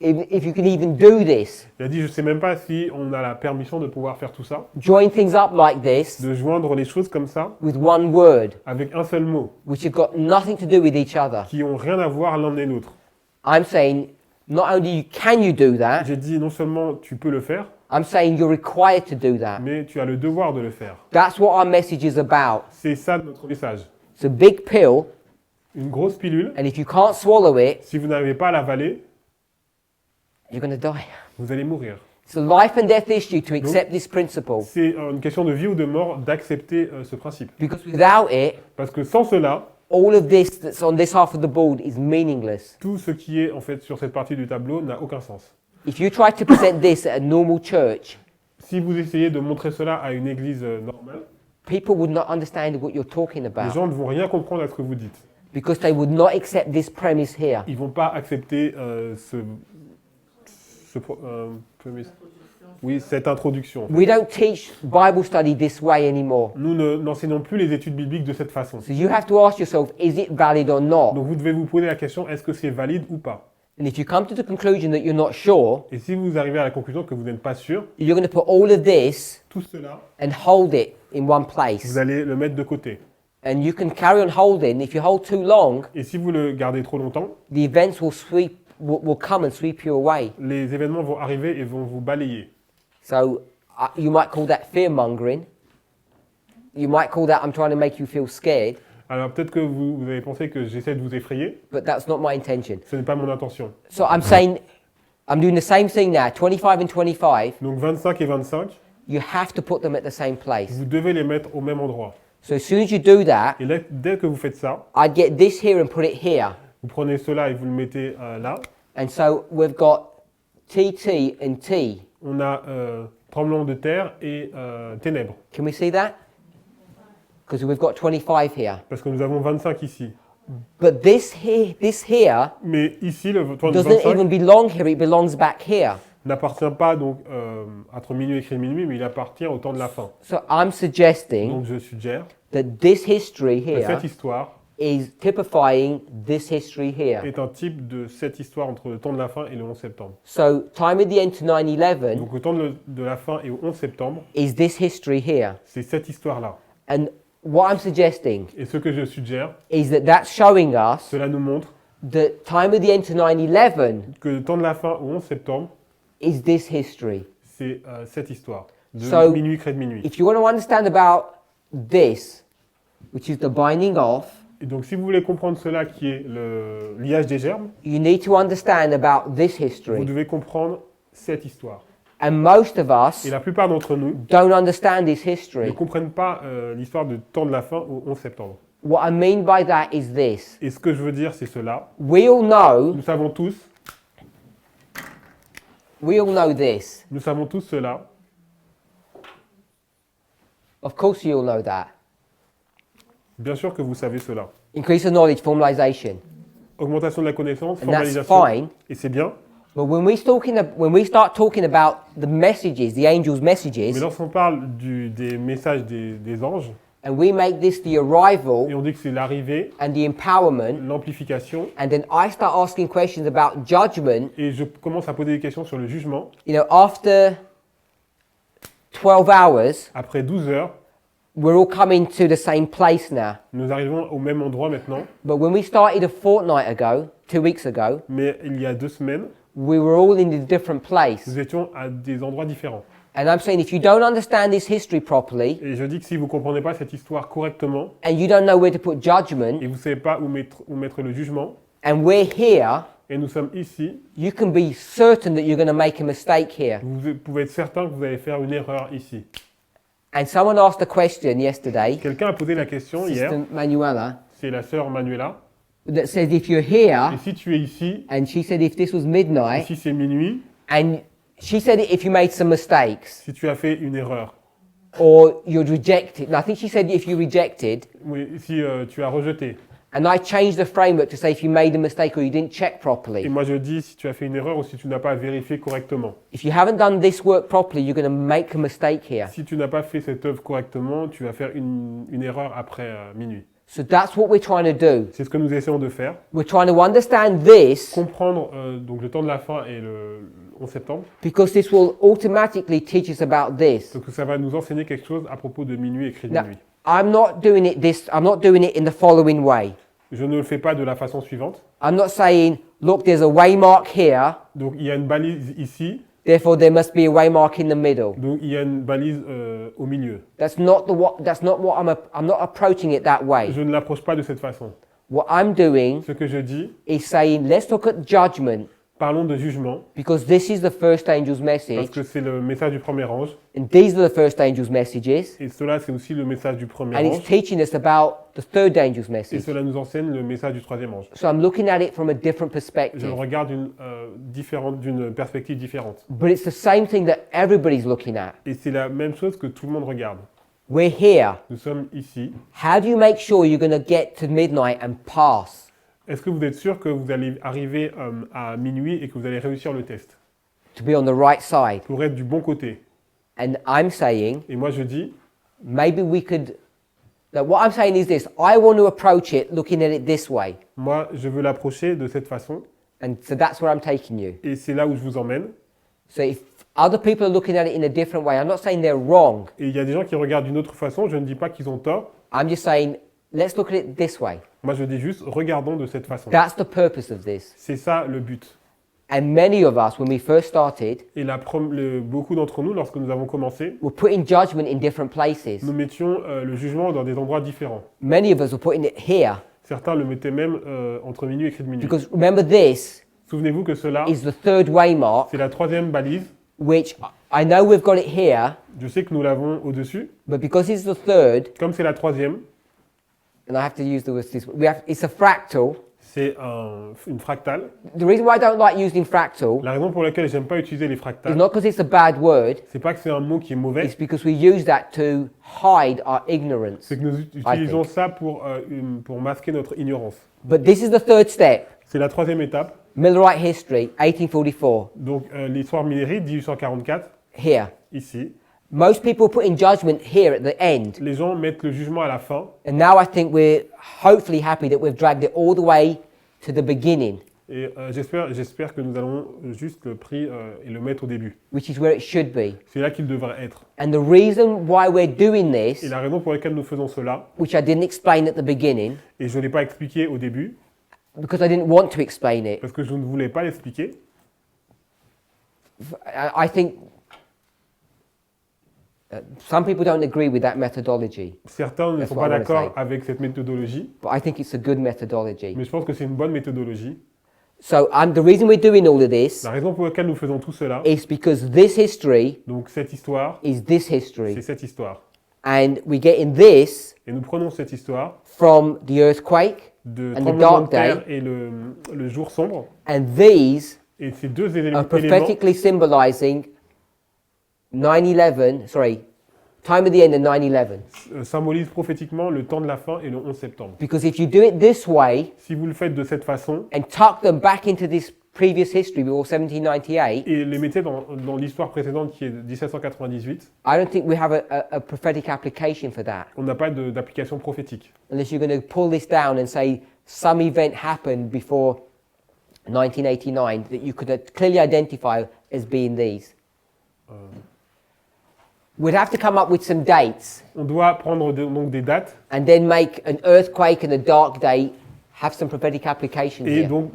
if you can even do this. Il a dit, je ne sais même pas si on a la permission de pouvoir faire tout ça, Join things up like this de joindre les choses comme ça with one word, avec un seul mot, which have got nothing to do with each other. qui n'ont rien à voir l'un et l'autre. I'm saying not only can you do that, J'ai dit, non seulement tu peux le faire, I'm saying you're required to do that. mais tu as le devoir de le faire. That's what our message is about. C'est ça notre message. It's a big pill, Une grosse pilule, and if you can't swallow it, si vous n'arrivez pas à l'avaler, you're going to die. vous allez mourir. It's a life and death issue to accept this principle. C'est une question de vie ou de mort d'accepter ce principe. Because without it, Parce que sans cela, all of this that's on this half of the board is meaningless. tout ce qui est en fait sur cette partie du tableau n'a aucun sens. If you try to present this at a normal church, Si vous essayez de montrer cela à une église normale, people would not understand what you're talking les about gens ne vont rien comprendre à ce que vous dites. because they would not accept this premise here. Ils vont pas accepter cette introduction. We don't teach Bible study this way anymore. Nous n'enseignons plus les études bibliques de cette façon. So you have to ask yourself, is it valid or not? Donc vous devez vous poser la question, est-ce que c'est valide ou pas? And if you come to the conclusion that you're not sure, Et si vous arrivez à la conclusion que vous n'êtes pas sûr, you're going to put all of this tout cela, and hold it in one vous place. allez le mettre de côté. And you can carry on holding. If you hold too long, Et si vous le gardez trop longtemps, the events will come and sweep you away. les événements vont arriver et vont vous balayer. So you might call that fear mongering. You might call that I'm trying to make you feel scared, Alors peut-être que vous avez pensé que j'essaie de vous effrayer, but that's not my intention. ce n'est pas mon intention. So I'm saying, I'm doing the same thing now, 25 and 25. Donc 25 et 25, You have to put them at the same place. vous devez les mettre au même endroit. So as soon as you do that, Et là, dès que vous faites ça, I'd get this here and put it here. vous prenez cela et vous le mettez là. And so we've got TT and T. On a tremblement de terre et ténèbres. Can we see that? Because we've got 25 here. Parce que nous avons 25 ici. But this here Mais ici, le toit de doesn't 25 even belong here, it belongs back here. n'appartient pas donc entre minuit et cri de minuit, mais il appartient au temps de la fin. So I'm suggesting Donc je suggère that this history que here cette histoire is typifying this history here. est un type de cette histoire entre le temps de la fin et le 11 septembre. So time at the end to 9/11 Donc le temps de la fin et au 11 septembre, is this history here. c'est cette histoire-là. And what I'm suggesting Et ce que je suggère, is that that's showing us cela nous montre that time at the end to 9/11 que le temps de la fin au 11 septembre, is this history. c'est cette histoire. De So, minuit, cri de minuit. If you want to understand about this, which is the binding off, Et donc si vous voulez comprendre cela qui est le liage des germes, you need to understand about this vous history. devez comprendre cette histoire. And most of us Et la plupart d'entre nous don't understand this ne history. comprennent pas l'histoire du temps de la fin au 11 septembre. What I mean by that is this. Et ce que je veux dire, c'est cela. We all know Nous savons tous this. cela. Of course you all know that. Bien sûr que vous savez cela. Increase of knowledge, formalization. Augmentation de la connaissance, And that's formalisation, fine. et c'est bien. But when we start talking about the messages, the angels' Mais messages, lorsqu'on parle des messages des anges, and we make this the et arrival on dit que c'est l'arrivée, and the empowerment, l'amplification, and then I start asking questions about judgment, et je commence à poser des questions sur le jugement, after 12 hours, après 12 heures, we're all coming to the same place now. nous arrivons au même endroit maintenant. But when we started a fortnight ago, 2 weeks ago, Mais il y a 2 semaines, we were all in a different place. nous étions à des endroits différents. And I'm saying if you don't understand this history properly, Et je dis que si vous ne comprenez pas cette histoire correctement, and you don't know where to put judgment, et vous ne savez pas où mettre le jugement, and we're here, et nous sommes ici, you can be certain that you're going to make a mistake here. vous pouvez être certain que vous allez faire une erreur ici. And someone asked a question yesterday, Quelqu'un a posé la question hier, Sister Manuela, c'est la sœur Manuela, that says if you're et here, si tu es ici, and she said if this was et midnight, si c'est minuit, and she said if you made some mistakes, si tu as fait une erreur, or you'd rejected, and I think she said if you rejected, oui, si tu as rejeté, and I changed the framework to say if you made a mistake or you didn't check et properly. moi je dis si tu as fait une erreur ou si tu n'as pas vérifié correctement. If you haven't done this work properly, you're going to make a mistake here. Si tu n'as pas fait cette œuvre correctement, tu vas faire une erreur après minuit. So that's what we're trying to do. C'est ce que nous essayons de faire. We're trying to understand this Comprendre donc le temps de la fin et le 11 septembre, because this will automatically teach us about this. parce que ça va nous enseigner quelque chose à propos de minuit, écrit de Now, minuit. I'm not doing it in the following way. Je ne le fais pas de la façon suivante. I'm not saying, look, there's a waymark here, Donc il y a une balise ici, therefore there must be a waymark in the middle. donc il y a une balise au milieu. That's not what I'm not approaching it that way. Je ne l'approche pas de cette façon. What I'm doing Ce que je dis, is saying, let's look at judgment parlons de jugement, because this is the first angel's parce message, que c'est le message du premier ange, and these are the first angel's messages, et cela c'est aussi le message du premier and it's ange, teaching us about the third angel's et message. cela nous enseigne le message du troisième ange. So I'm looking at it from a different Je perspective. le regarde d'une perspective différente. But it's the same thing that everybody's looking at. Et c'est la même chose que tout le monde regarde. We're here. Nous sommes ici. How do you make sure you're going to get to midnight and pass? Est-ce que vous êtes sûr que vous allez arriver à minuit et que vous allez réussir le test To be on the right side. pour être du bon côté? And I'm saying, Et moi je dis, maybe we could. That what I'm saying is this: I want to approach it looking at it this way, moi je veux l'approcher de cette façon, and so that's where I'm taking you. et c'est là où je vous emmène. So if other people are looking at it in a different way, I'm not saying they're wrong. Et il y a des gens qui regardent d'une autre façon, je ne dis pas qu'ils ont tort. I'm just saying, let's look at it this way. Moi je dis juste, regardons de cette façon. That's the purpose of this. C'est ça le but. And many of us, when we first started, Et beaucoup d'entre nous, lorsque nous avons commencé, were putting judgment in different places. nous mettions le jugement dans des endroits différents. Many of us were putting it here. Certains le mettaient même entre minuit et écrit de minuit. Because remember, this Souvenez-vous que cela, is the third waymark, c'est la troisième balise. which I know we've got it here, Je sais que nous l'avons au-dessus. but because it's the third, Comme c'est la troisième, and I have to use the word, it's a fractal. c'est une fractale. The reason why I don't like using fractal La raison pour laquelle j'aime pas utiliser les is fractales, not because it's a bad word, c'est pas que c'est un mot qui est mauvais, it's because we use that to hide our ignorance. c'est que nous utilisons ça pour masquer notre ignorance. But this is the third step. C'est la troisième étape. Millerite history, 1844, Donc l'histoire Millerite, 1844, here. ici. Most people put in judgment here at the end. Les gens mettent le jugement à la fin. And now I think we're hopefully happy that we've dragged it all the way to the beginning, Et j'espère que nous allons juste le pris et le mettre au début. which is where it should be. C'est là qu'il devrait être. And the reason why we're doing Et this, la raison pour laquelle nous faisons cela, which I didn't explain at the beginning, et je ne l'ai pas expliqué au début, because I didn't want to explain it, parce que je ne voulais pas l'expliquer, I think some people don't agree with that methodology, certains ne That's sont what pas I wanna d'accord say. avec cette méthodologie, but I think it's a good methodology. mais je pense que c'est une bonne méthodologie. So the reason we're doing all of this La raison pour laquelle nous faisons tout cela, is because this history donc cette histoire, is this c'est history. cette histoire. And we get in this Et nous prenons cette histoire from the earthquake de And the tremblement de dark day. terre et le jour sombre, and these et ces deux are éléments prophetically symbolizing 9/11, time of the end of 9/11. symbolise prophétiquement le temps de la fin et le 11 septembre. Because if you do it this way Si vous le faites de cette façon and tuck them back into this previous history before 1798, et les mettez dans l'histoire précédente qui est de 1798, I don't think we have a prophetic application for that. on n'a pas d'application prophétique. Unless you're going to pull this down and say some event happened before 1989 that you could clearly identify as being these. We'd have to come up with some dates On doit prendre donc des dates and then make an earthquake and a dark date have some prophetic application et here. donc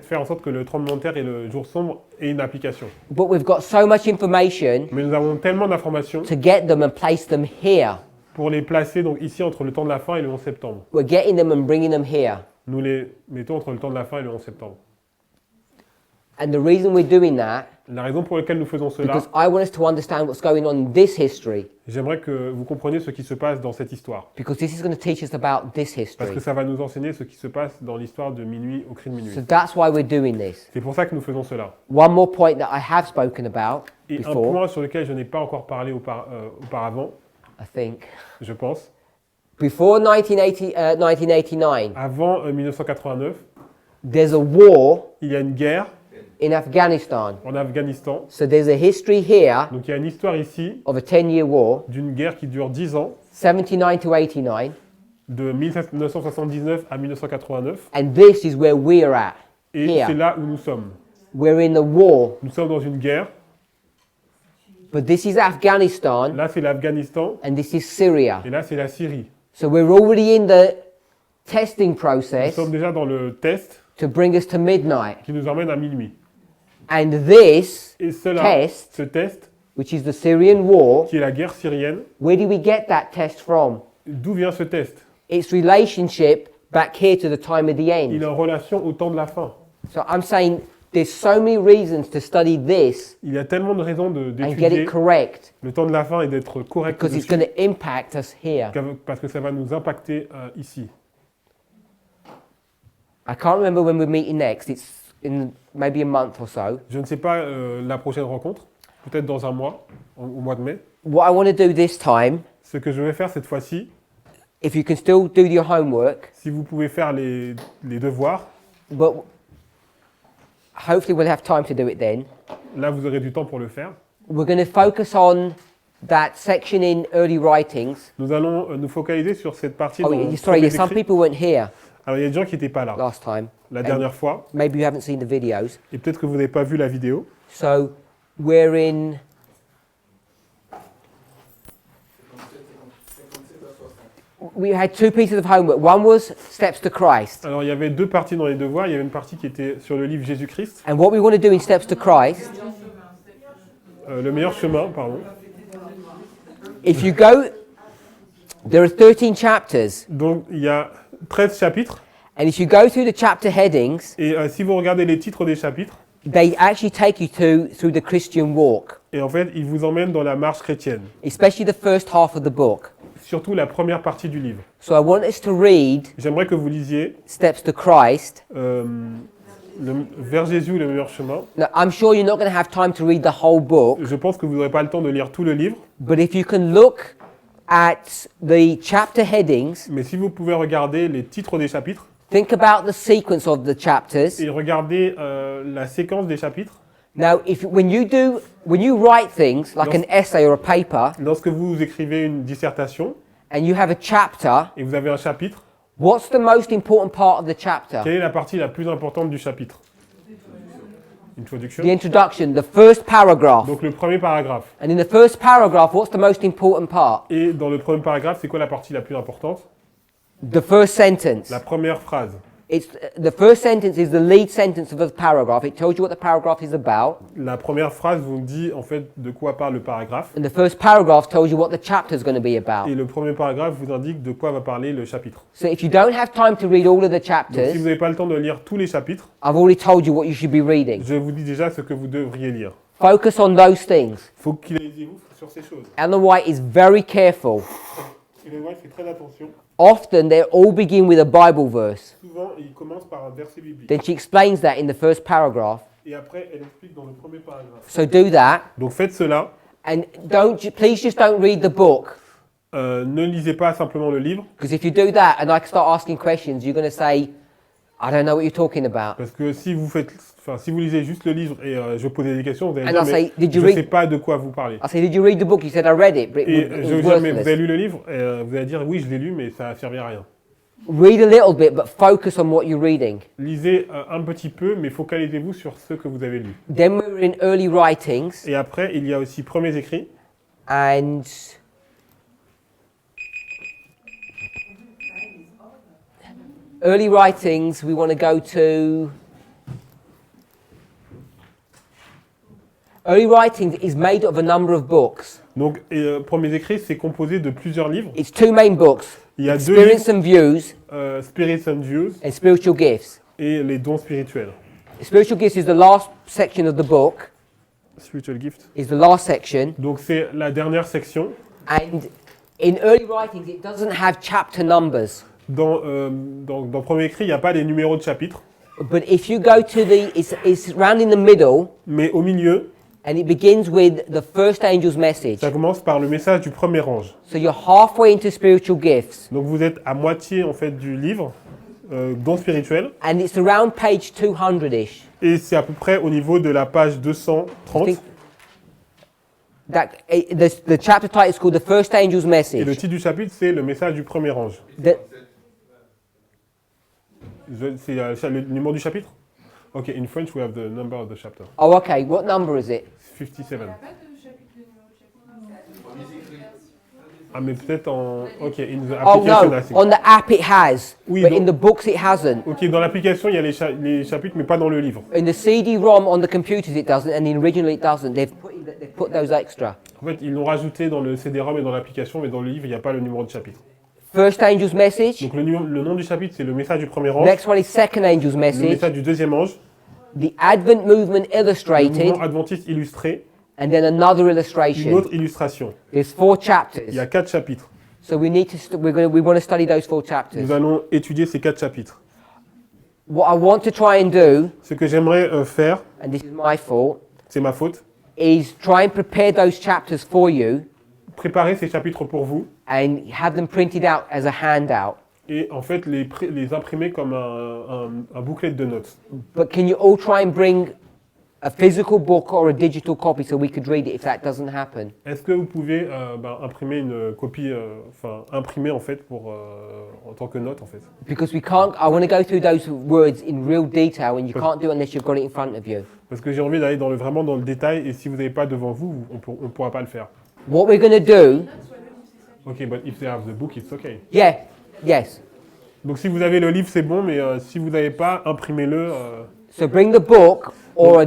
faire en sorte que le tremblement de terre et le jour sombre aient une application. But we've got so much information Mais nous avons tellement d'informations to get them and place them here. pour les placer donc ici entre le temps de la fin et le 11 septembre. We're getting them and bringing them here. Nous les mettons entre le temps de la fin et le 11 septembre. And the reason we're doing that, La raison pour laquelle nous faisons cela, because I want us to understand what's going on in this history, j'aimerais que vous compreniez ce qui se passe dans cette histoire. because this is going to teach us about this Parce history. que ça va nous enseigner ce qui se passe dans l'histoire de minuit au cri de minuit. So that's why we're doing this. C'est pour ça que nous faisons cela. One more point that I have spoken about Et un before, point sur lequel je n'ai pas encore parlé auparavant, I think. je pense, Before 1989, avant 1989, there's a war il y a une guerre in Afghanistan. en Afghanistan. So there's a history here Donc il y a une histoire ici of a 10-year war, d'une guerre qui dure 10 ans, 79 to 89, de 1979 à 1989. and this is where we're at. Et Here. c'est là où nous sommes. We're in the war, Nous sommes dans une guerre. but this is Afghanistan, Là, c'est l'Afghanistan. and this is Syria. Et là, c'est la Syrie. So we're already in the testing Nous process sommes déjà dans le test to bring us to midnight. qui nous emmène à minuit. And this Et cela, test, ce test, which is the Syrian war, qui est la guerre syrienne, where do we get that test from? d'où vient ce test? Its relationship back here to the time of the Il end. est en relation au temps de la fin. So I'm saying there's so many reasons to study this Il y a tellement de raisons and get d'étudier it correct, le temps de la fin et d'être correct because it's dessus, going to impact us here. parce que ça va nous impacter ici. I can't remember when we're meeting next. It's in maybe a month or so. Je ne sais pas la prochaine rencontre, peut-être dans un mois, au mois de mai. What I want to do this time, Ce que je vais faire cette fois-ci, if you can still do your homework, si vous pouvez faire les devoirs, but hopefully we'll have time to do it then. là vous aurez du temps pour le faire. We're going to focus on that section in early writings. Nous allons nous focaliser sur cette partie Oh, dans yeah, sorry, les some écrits. people weren't here Alors il y a des gens qui n'étaient pas là last time. la dernière fois, Maybe you haven't seen the videos. et peut-être que vous n'avez pas vu la vidéo. So we're in. We had two pieces of homework. One was Steps to Christ. Alors il y avait deux parties dans les devoirs. Il y avait une partie qui était sur le livre Jésus-Christ, And what we want to do in Steps to Christ, le meilleur chemin, pardon. if you go, there are 13 chapters. Donc il y a 13 chapitres, And if you go through the chapter headings, et si vous regardez les titres des chapitres, they actually take you through the Christian walk, et en fait ils vous emmènent dans la marche chrétienne, especially the first half of the book. surtout la première partie du livre. So I want us to read J'aimerais que vous lisiez Steps to Christ. vers Jésus le meilleur chemin. Now, I'm sure you're not going to have time to read the whole book, Je pense que vous n'aurez pas le temps de lire tout le livre, but if you can look at the chapter headings, mais si vous pouvez regarder les titres des chapitres think about the sequence of the chapters. et regarder la séquence des chapitres, Now, when you write things like an essay or a paper, lorsque vous écrivez une dissertation and you have a chapter, et vous avez un chapitre, what's the most important part of the chapter? quelle est la partie la plus importante du chapitre? Introduction. The introduction, the first paragraph. Donc le premier paragraphe. And in the first paragraph, what's the most important part? Et dans le premier paragraphe, c'est quoi la partie la plus importante? The first sentence. La première phrase. It's the first sentence is the lead sentence of the paragraph. It tells you what the paragraph is about. La première phrase vous dit en fait de quoi parle le paragraphe. And the first paragraph tells you what the chapter is going to be about. Et le premier paragraphe vous indique de quoi va parler le chapitre. So if you don't have time to read all of the Donc, si chapters, vous n'avez pas le temps de lire tous les chapitres, I've already told you what you should be reading. je vous dis déjà ce que vous devriez lire. Focus on those things. Il faut qu'il lisez-vous sur ces choses. Ellen White is very careful. Et le fait très attention. Often they all begin with a Bible verse. Souvent, il commence par un verset biblique. Then she explains that in the first paragraph. Et après, elle explique dans le premier paragraphe. So do that. Donc faites cela. And please just don't read the book. Ne lisez pas simplement le livre, Because if you do that and I start asking questions, you're going to say, I don't know what you're talking about. parce que si vous lisez juste le livre et je posais des questions, vous allez And dire, I'll say, mais did you je ne read- sais pas de quoi vous parlez. I say, did you read the book? You said, I read it, but Et it je was vais dire, mais vous worthless. avez lu le livre? Et vous allez dire, oui, je l'ai lu, mais ça ne servi à rien. Read a little bit, but focus on what you're reading. Lisez un petit peu, mais focalisez-vous sur ce que vous avez lu. Then we were in early writings, Et après, il y a aussi premiers écrits. and early writings, we want to go to. Early writings is made of a number of books. Donc, premiers écrits, c'est composé de plusieurs livres. It's two main books: Il y a deux livres, Experience and Views Spirits and Views and Spiritual Gifts. et les dons spirituels. Spiritual Gifts is the last section of the book. Spiritual Gift. Is the last section, Donc, c'est la dernière section. and in early writings, it doesn't have chapter numbers. Dans premier écrit, il n'y a pas les numéros de chapitres. But if you go to it's round in the middle, Mais au milieu, and it begins with the first angel's message. ça commence par le message du premier ange. So you're halfway into spiritual gifts, Donc, vous êtes à moitié, en fait, du livre, dons spirituels. and it's around page 200-ish. Et c'est à peu près au niveau de la page I 230. think the chapter title is called The First Angel's Et le Message. titre du chapitre, c'est le message du premier ange. C'est le numéro du chapitre? Ok, in French, we have the number of the chapter. Oh, okay. What number is it? 57. Il n'y a pas de chapitre de numéro de chapitre. Ah, mais peut-être en... Ok, in the Oh application, no, I think. on the app it has, Oui, but donc- in the books it hasn't. Ok, dans l'application, il y a les chapitres, mais pas dans le livre. In the CD-ROM on the computers it doesn't, and in original it doesn't. They've put those extra. En fait, ils l'ont rajouté dans le CD-ROM et dans l'application, mais dans le livre, il n'y a pas le numéro de chapitre. First angel's message. Donc le nom du chapitre, c'est le message du premier ange. Next one is second angel's Le message. message du deuxième ange. The Advent movement Le illustrated, mouvement adventiste illustré. and then another Une illustration. autre illustration. There's 4 Il chapters. y a 4 chapitres. So we need to we want to study those 4 chapters. Nous allons étudier ces 4 chapitres. What I want to try and do, Ce que j'aimerais faire, and this is my fault, c'est ma faute, is try and prepare those chapters for you préparer ces chapitres pour vous and have them printed out as a handout. et en fait les imprimer comme un bouclet de notes. But can you all try and bring a physical book or a digital copy so we could read it if that doesn't happen? Est-ce que vous pouvez imprimer une copie, imprimer en fait en tant que note en fait? Because we can't, I want to go through those words in real detail and you can't do it unless you've got it in front of you. Parce que j'ai envie d'aller vraiment dans le détail et si vous n'avez pas devant vous, on ne pourra pas le faire. What we're going to do, Ok, but if they have the book, it's okay. yeah, yes. Donc si vous avez le livre, c'est bon, mais si vous n'avez pas, imprimez-le. So bring the book or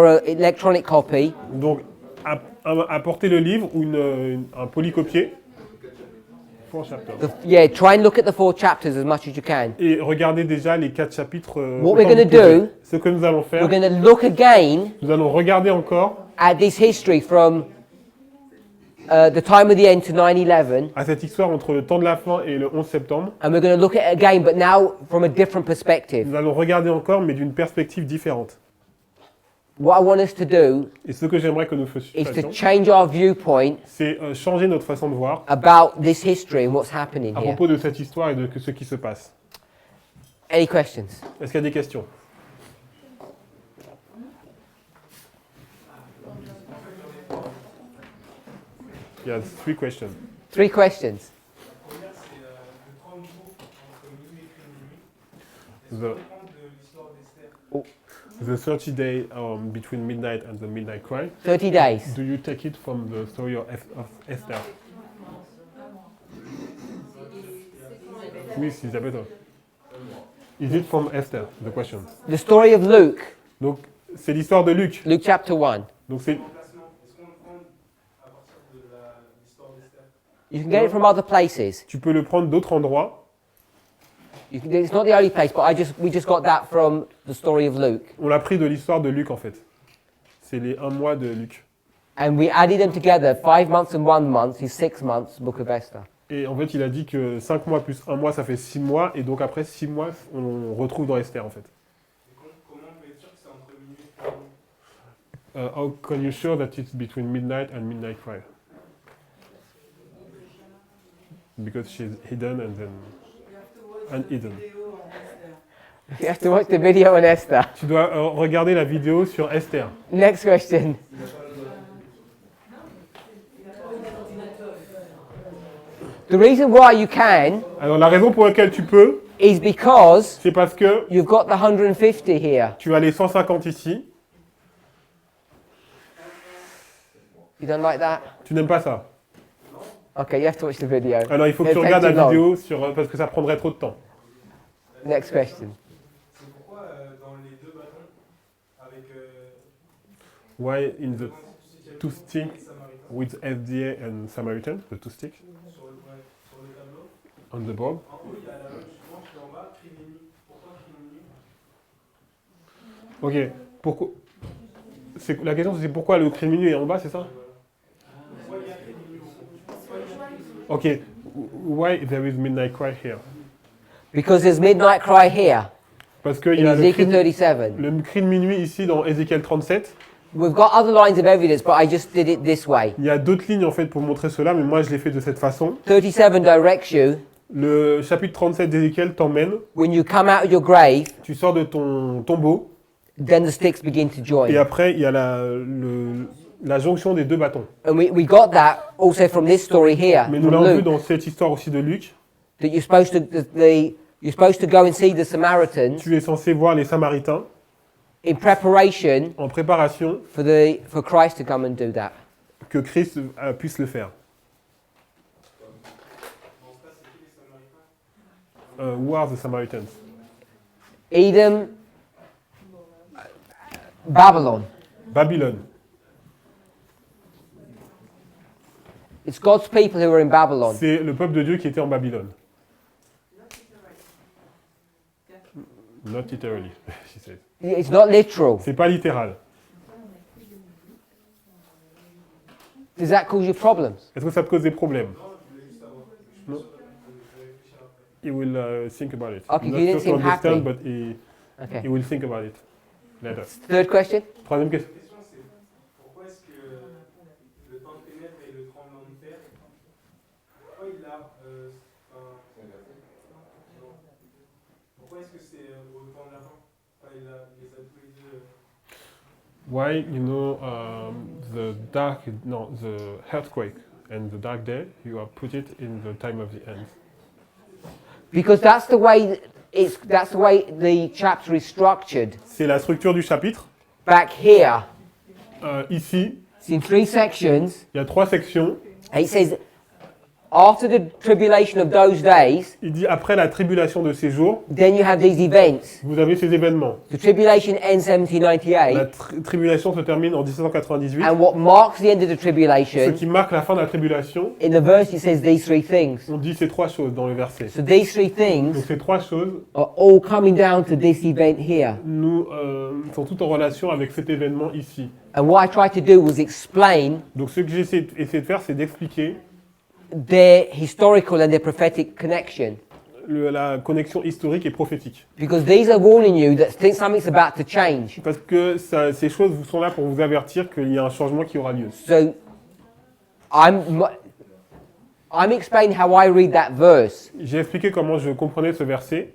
a electronic copy. Donc apportez le livre ou un polycopier. Four chapters. Yeah, try and look at the 4 chapters as much as you can. Et regardez déjà les 4 chapitres. What we're autant gonna que vous pouvez. do- Ce que nous allons faire, We're going to look again nous allons regarder encore at this history from the time of the end to 9/11, à cette histoire entre le temps de la fin et le 11 septembre. and we're going to look at it again, but now from a different perspective. Nous allons regarder encore, mais d'une perspective différente. What I want us to do Et ce que j'aimerais que nous is to fassions, change our viewpoint c'est changer notre façon de voir about this history and what's happening à here. propos de cette histoire et de ce qui se passe. Any questions? Est-ce qu'il y a des questions? Il y a 3 questions. 3 questions. Première, c'est le 30 jours entre minuit et minuit. Est-ce The- qu'on peut prendre de l'histoire d'Esther? The 30 days between midnight and the midnight cry. 30 days. Do you take it from the story of Esther? Oui, Elisabeth. Is it from Esther? The question. The story of Luke, Donc, c'est l'histoire de Luc. Luke chapter 1. Donc, c'est Emplacement. Est-ce qu'on le prend à partir de l'histoire d'Esther? You can get it from other places. tu peux le prendre d'autres endroits. It's not the only place, but we just got that from the story of Luke. On l'a pris de l'histoire de Luc, en fait. C'est les 1 mois de Luc. And we added them together, 5 months and 1 month is 6 months, Book of Esther. Et en fait, il a dit que 5 mois plus 1 mois, ça fait 6 mois. Et donc, après 6 mois, on retrouve dans Esther, en fait. Et comment on peut être sûr que c'est entre minuit et minuit? How can you show that it's between midnight and midnight cry? Because she's hidden and then unhidden. You have to watch the video on Esther. Tu dois regarder la vidéo sur Esther. Next question. The reason why you can Alors la raison pour laquelle tu peux, is because c'est parce que you've got the 150 here. tu as les 150 ici. You don't like that? Tu n'aimes pas ça. Okay, you have to watch the video. Alors il faut que tu It'll regardes take la too long. vidéo parce que ça prendrait trop de temps. Next question. C'est pourquoi dans les deux bâtons, avec Why in the two sticks with FDA and Samaritan, the two sticks sur le tableau, on the board? en haut il y a la manche qui est en bas, crime et nu. Pourquoi crime et nu? Ok. Pourquoi la question c'est pourquoi le criminel est en bas, c'est ça? Pourquoi il y a crime et nu en haut? Ok. Why there is midnight cry here? Because there's midnight cry here Parce qu'il y in a Ezekiel 37. le cri de minuit ici dans Ézéchiel 37. We've got other lines of evidence, but I just did it this way. Il y a d'autres lignes en fait pour montrer cela, mais moi je l'ai fait de cette façon. 37 directs you Le chapitre 37 d'Ézéchiel t'emmène, when you come out of your grave, tu sors de ton tombeau, then the sticks begin to et join. après il y a la jonction des deux bâtons. And we got that also from this story here, Mais nous from l'avons vu Luke, dans cette histoire aussi de Luc. that you're supposed to go and see the Samaritans Tu es censé voir les Samaritains in preparation en préparation for Christ to come and do that. que Christ puisse le faire. Dans ce cas, c'est qui les Samaritains? Who are the Samaritans? Edom, Babylon. Babylone. It's God's people who are in Babylon. C'est le peuple de Dieu qui était en Babylone. Not literally, she says. It's not literal. C'est pas littéral. Does that cause you problems? Est-ce que ça te cause des problèmes? Non. He will think about it. Okay, Not you didn't just to seem happy. understand, but he Okay. will think about it later. Third question. La Troisième question. question c'est pourquoi est-ce que le temps de ténèbres et le tremblement de terre, pourquoi il a. Pourquoi est-ce que c'est au temps de la fin? Enfin, il les a tous les deux. Why, the earthquake and the dark day, you have put it in the time of the end. Because that's the way the chapter is structured. C'est la structure du chapitre. Back here, Ici, it's in 3 sections. il y a 3 sections. And it says, after the tribulation of those days, Il dit après la tribulation de ces jours, then you have these events. vous avez ces événements. The tribulation ends La 1798. tribulation se termine en 1798. And what marks the end of the Ce tribulation, qui marque la fin de la tribulation, in the verse it says these 3 things. on dit ces 3 choses dans le verset. So these 3 Donc things ces 3 choses are all coming down to this event here. nous sont toutes en relation avec cet événement ici. And what I tried to do was explain Donc ce que j'ai essayé de faire, c'est d'expliquer their historical and their prophetic connection. la connexion historique et prophétique. Because these are warning you that something's about to change. Parce que ces choses vous sont là pour vous avertir qu'il y a un changement qui aura lieu. So I'm explaining how I read that verse. J'ai expliqué comment je comprenais ce verset.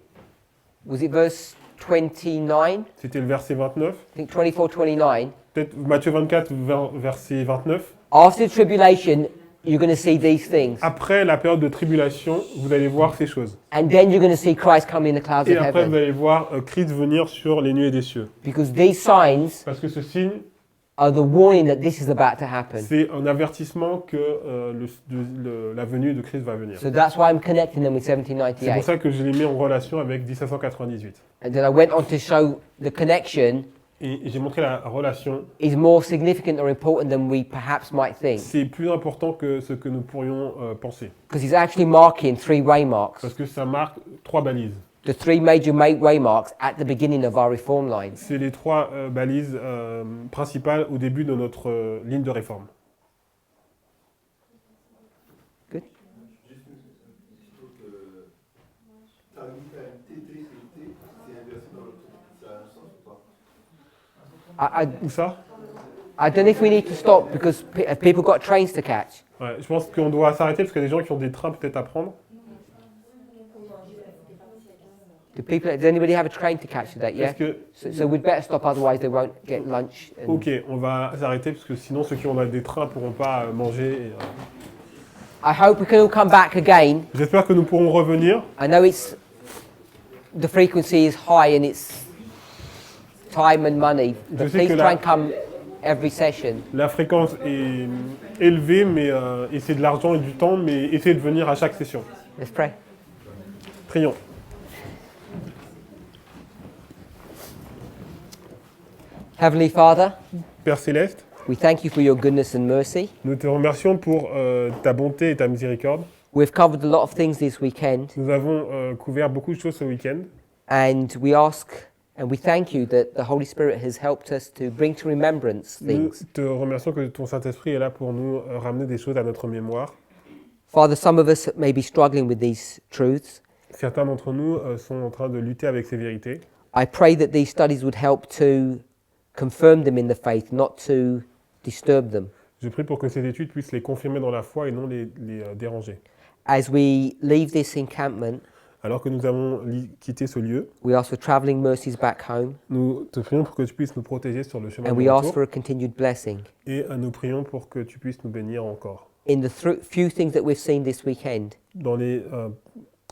Was it verse 29? C'était le verset 29. I think 24-29. Peut-être Matthieu 24, verset 29. After the tribulation, you're going to see these things. Après la période de tribulation, vous allez voir ces choses. And then you're going to see Christ come in the clouds Et of après, vous heaven. allez voir Christ venir sur les nuées des cieux. Because these signs Parce que ce signe, are the warning that this is about to happen. c'est un avertissement que la venue de Christ va venir. So that's why I'm connecting them with C'est pour 1798. ça que je les mets en relation avec 1798. And then I went on to show the connection Et j'ai montré la relation. is more significant or important than we perhaps might think. C'est plus important que ce que nous pourrions penser. Because he's actually marking 3 waymarks. Parce que ça marque 3 balises. The 3 major waymarks at the beginning of our reform lines. C'est les 3 balises principales au début de notre ligne de réforme. Good. Juste plutôt que t'as mis quand même TT, c'est inversé dans l'autre. Ça a un sens ou pas? I, Où ça? I don't know if we need to stop because people got trains to catch. Ouais, je pense qu'on doit s'arrêter parce qu'il y a des gens qui ont des trains peut-être à prendre. Does anybody have a train to catch today? Yeah. Est-ce que... So we'd better stop, otherwise they won't get lunch. And Ok, on va s'arrêter parce que sinon ceux qui ont des trains ne pourront pas manger. I hope we can all come back again. J'espère que nous pourrons revenir. I know the frequency is high and it's time and money, but Je sais please que try and come every session. La fréquence est élevée, mais et c'est de l'argent et du temps, mais essayez de venir à chaque session. Let's pray. Prions. Heavenly Father, Père Céleste, we thank you for your goodness and mercy. nous te remercions pour ta bonté et ta miséricorde. We've covered a lot of things this weekend, Nous avons couvert beaucoup de choses ce week-end. and we ask and we thank you that the Holy Spirit has helped us to bring to remembrance Nous things. te remercions que ton Saint-Esprit est là pour nous ramener des choses à notre mémoire. Father, some of us may be struggling with these truths. Certains d'entre nous sont en train de lutter avec ces vérités. I pray that these studies would help to confirm them in the faith, not to disturb them. Je prie pour que ces études puissent les confirmer dans la foi et non les déranger. As we leave this encampment, Alors que nous avons quitté ce lieu, we ask for travelling mercies back home, nous te prions pour que tu puisses nous protéger sur le chemin and de we ask retour. for a continued blessing. Et nous prions pour que tu puisses nous bénir encore. In the few things that we've seen this weekend, Dans les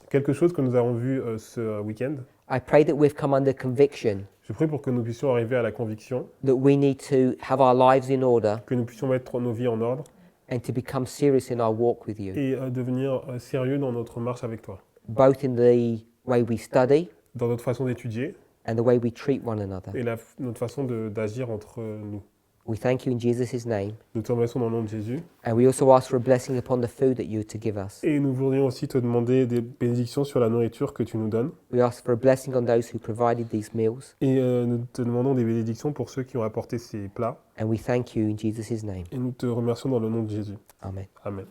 quelque chose que nous avons vu ce week-end, I pray that we've come under conviction je prie pour que nous puissions arriver à la conviction, that we need to have our lives in order que nous puissions mettre nos vies en ordre and to become serious in our walk with you, et devenir sérieux dans notre marche avec toi, both in the way we study dans notre façon d'étudier and the way we treat one another. et notre façon d'agir entre nous. We thank you in Jesus' name, Nous te remercions dans le nom de Jésus and we also ask for a blessing upon the food that you are to give us. et nous voudrions aussi te demander des bénédictions sur la nourriture que tu nous donnes We ask for a blessing on those who provided these meals, et nous te demandons des bénédictions pour ceux qui ont apporté ces plats and we thank you in Jesus' name. et nous te remercions dans le nom de Jésus. Amen. Amen.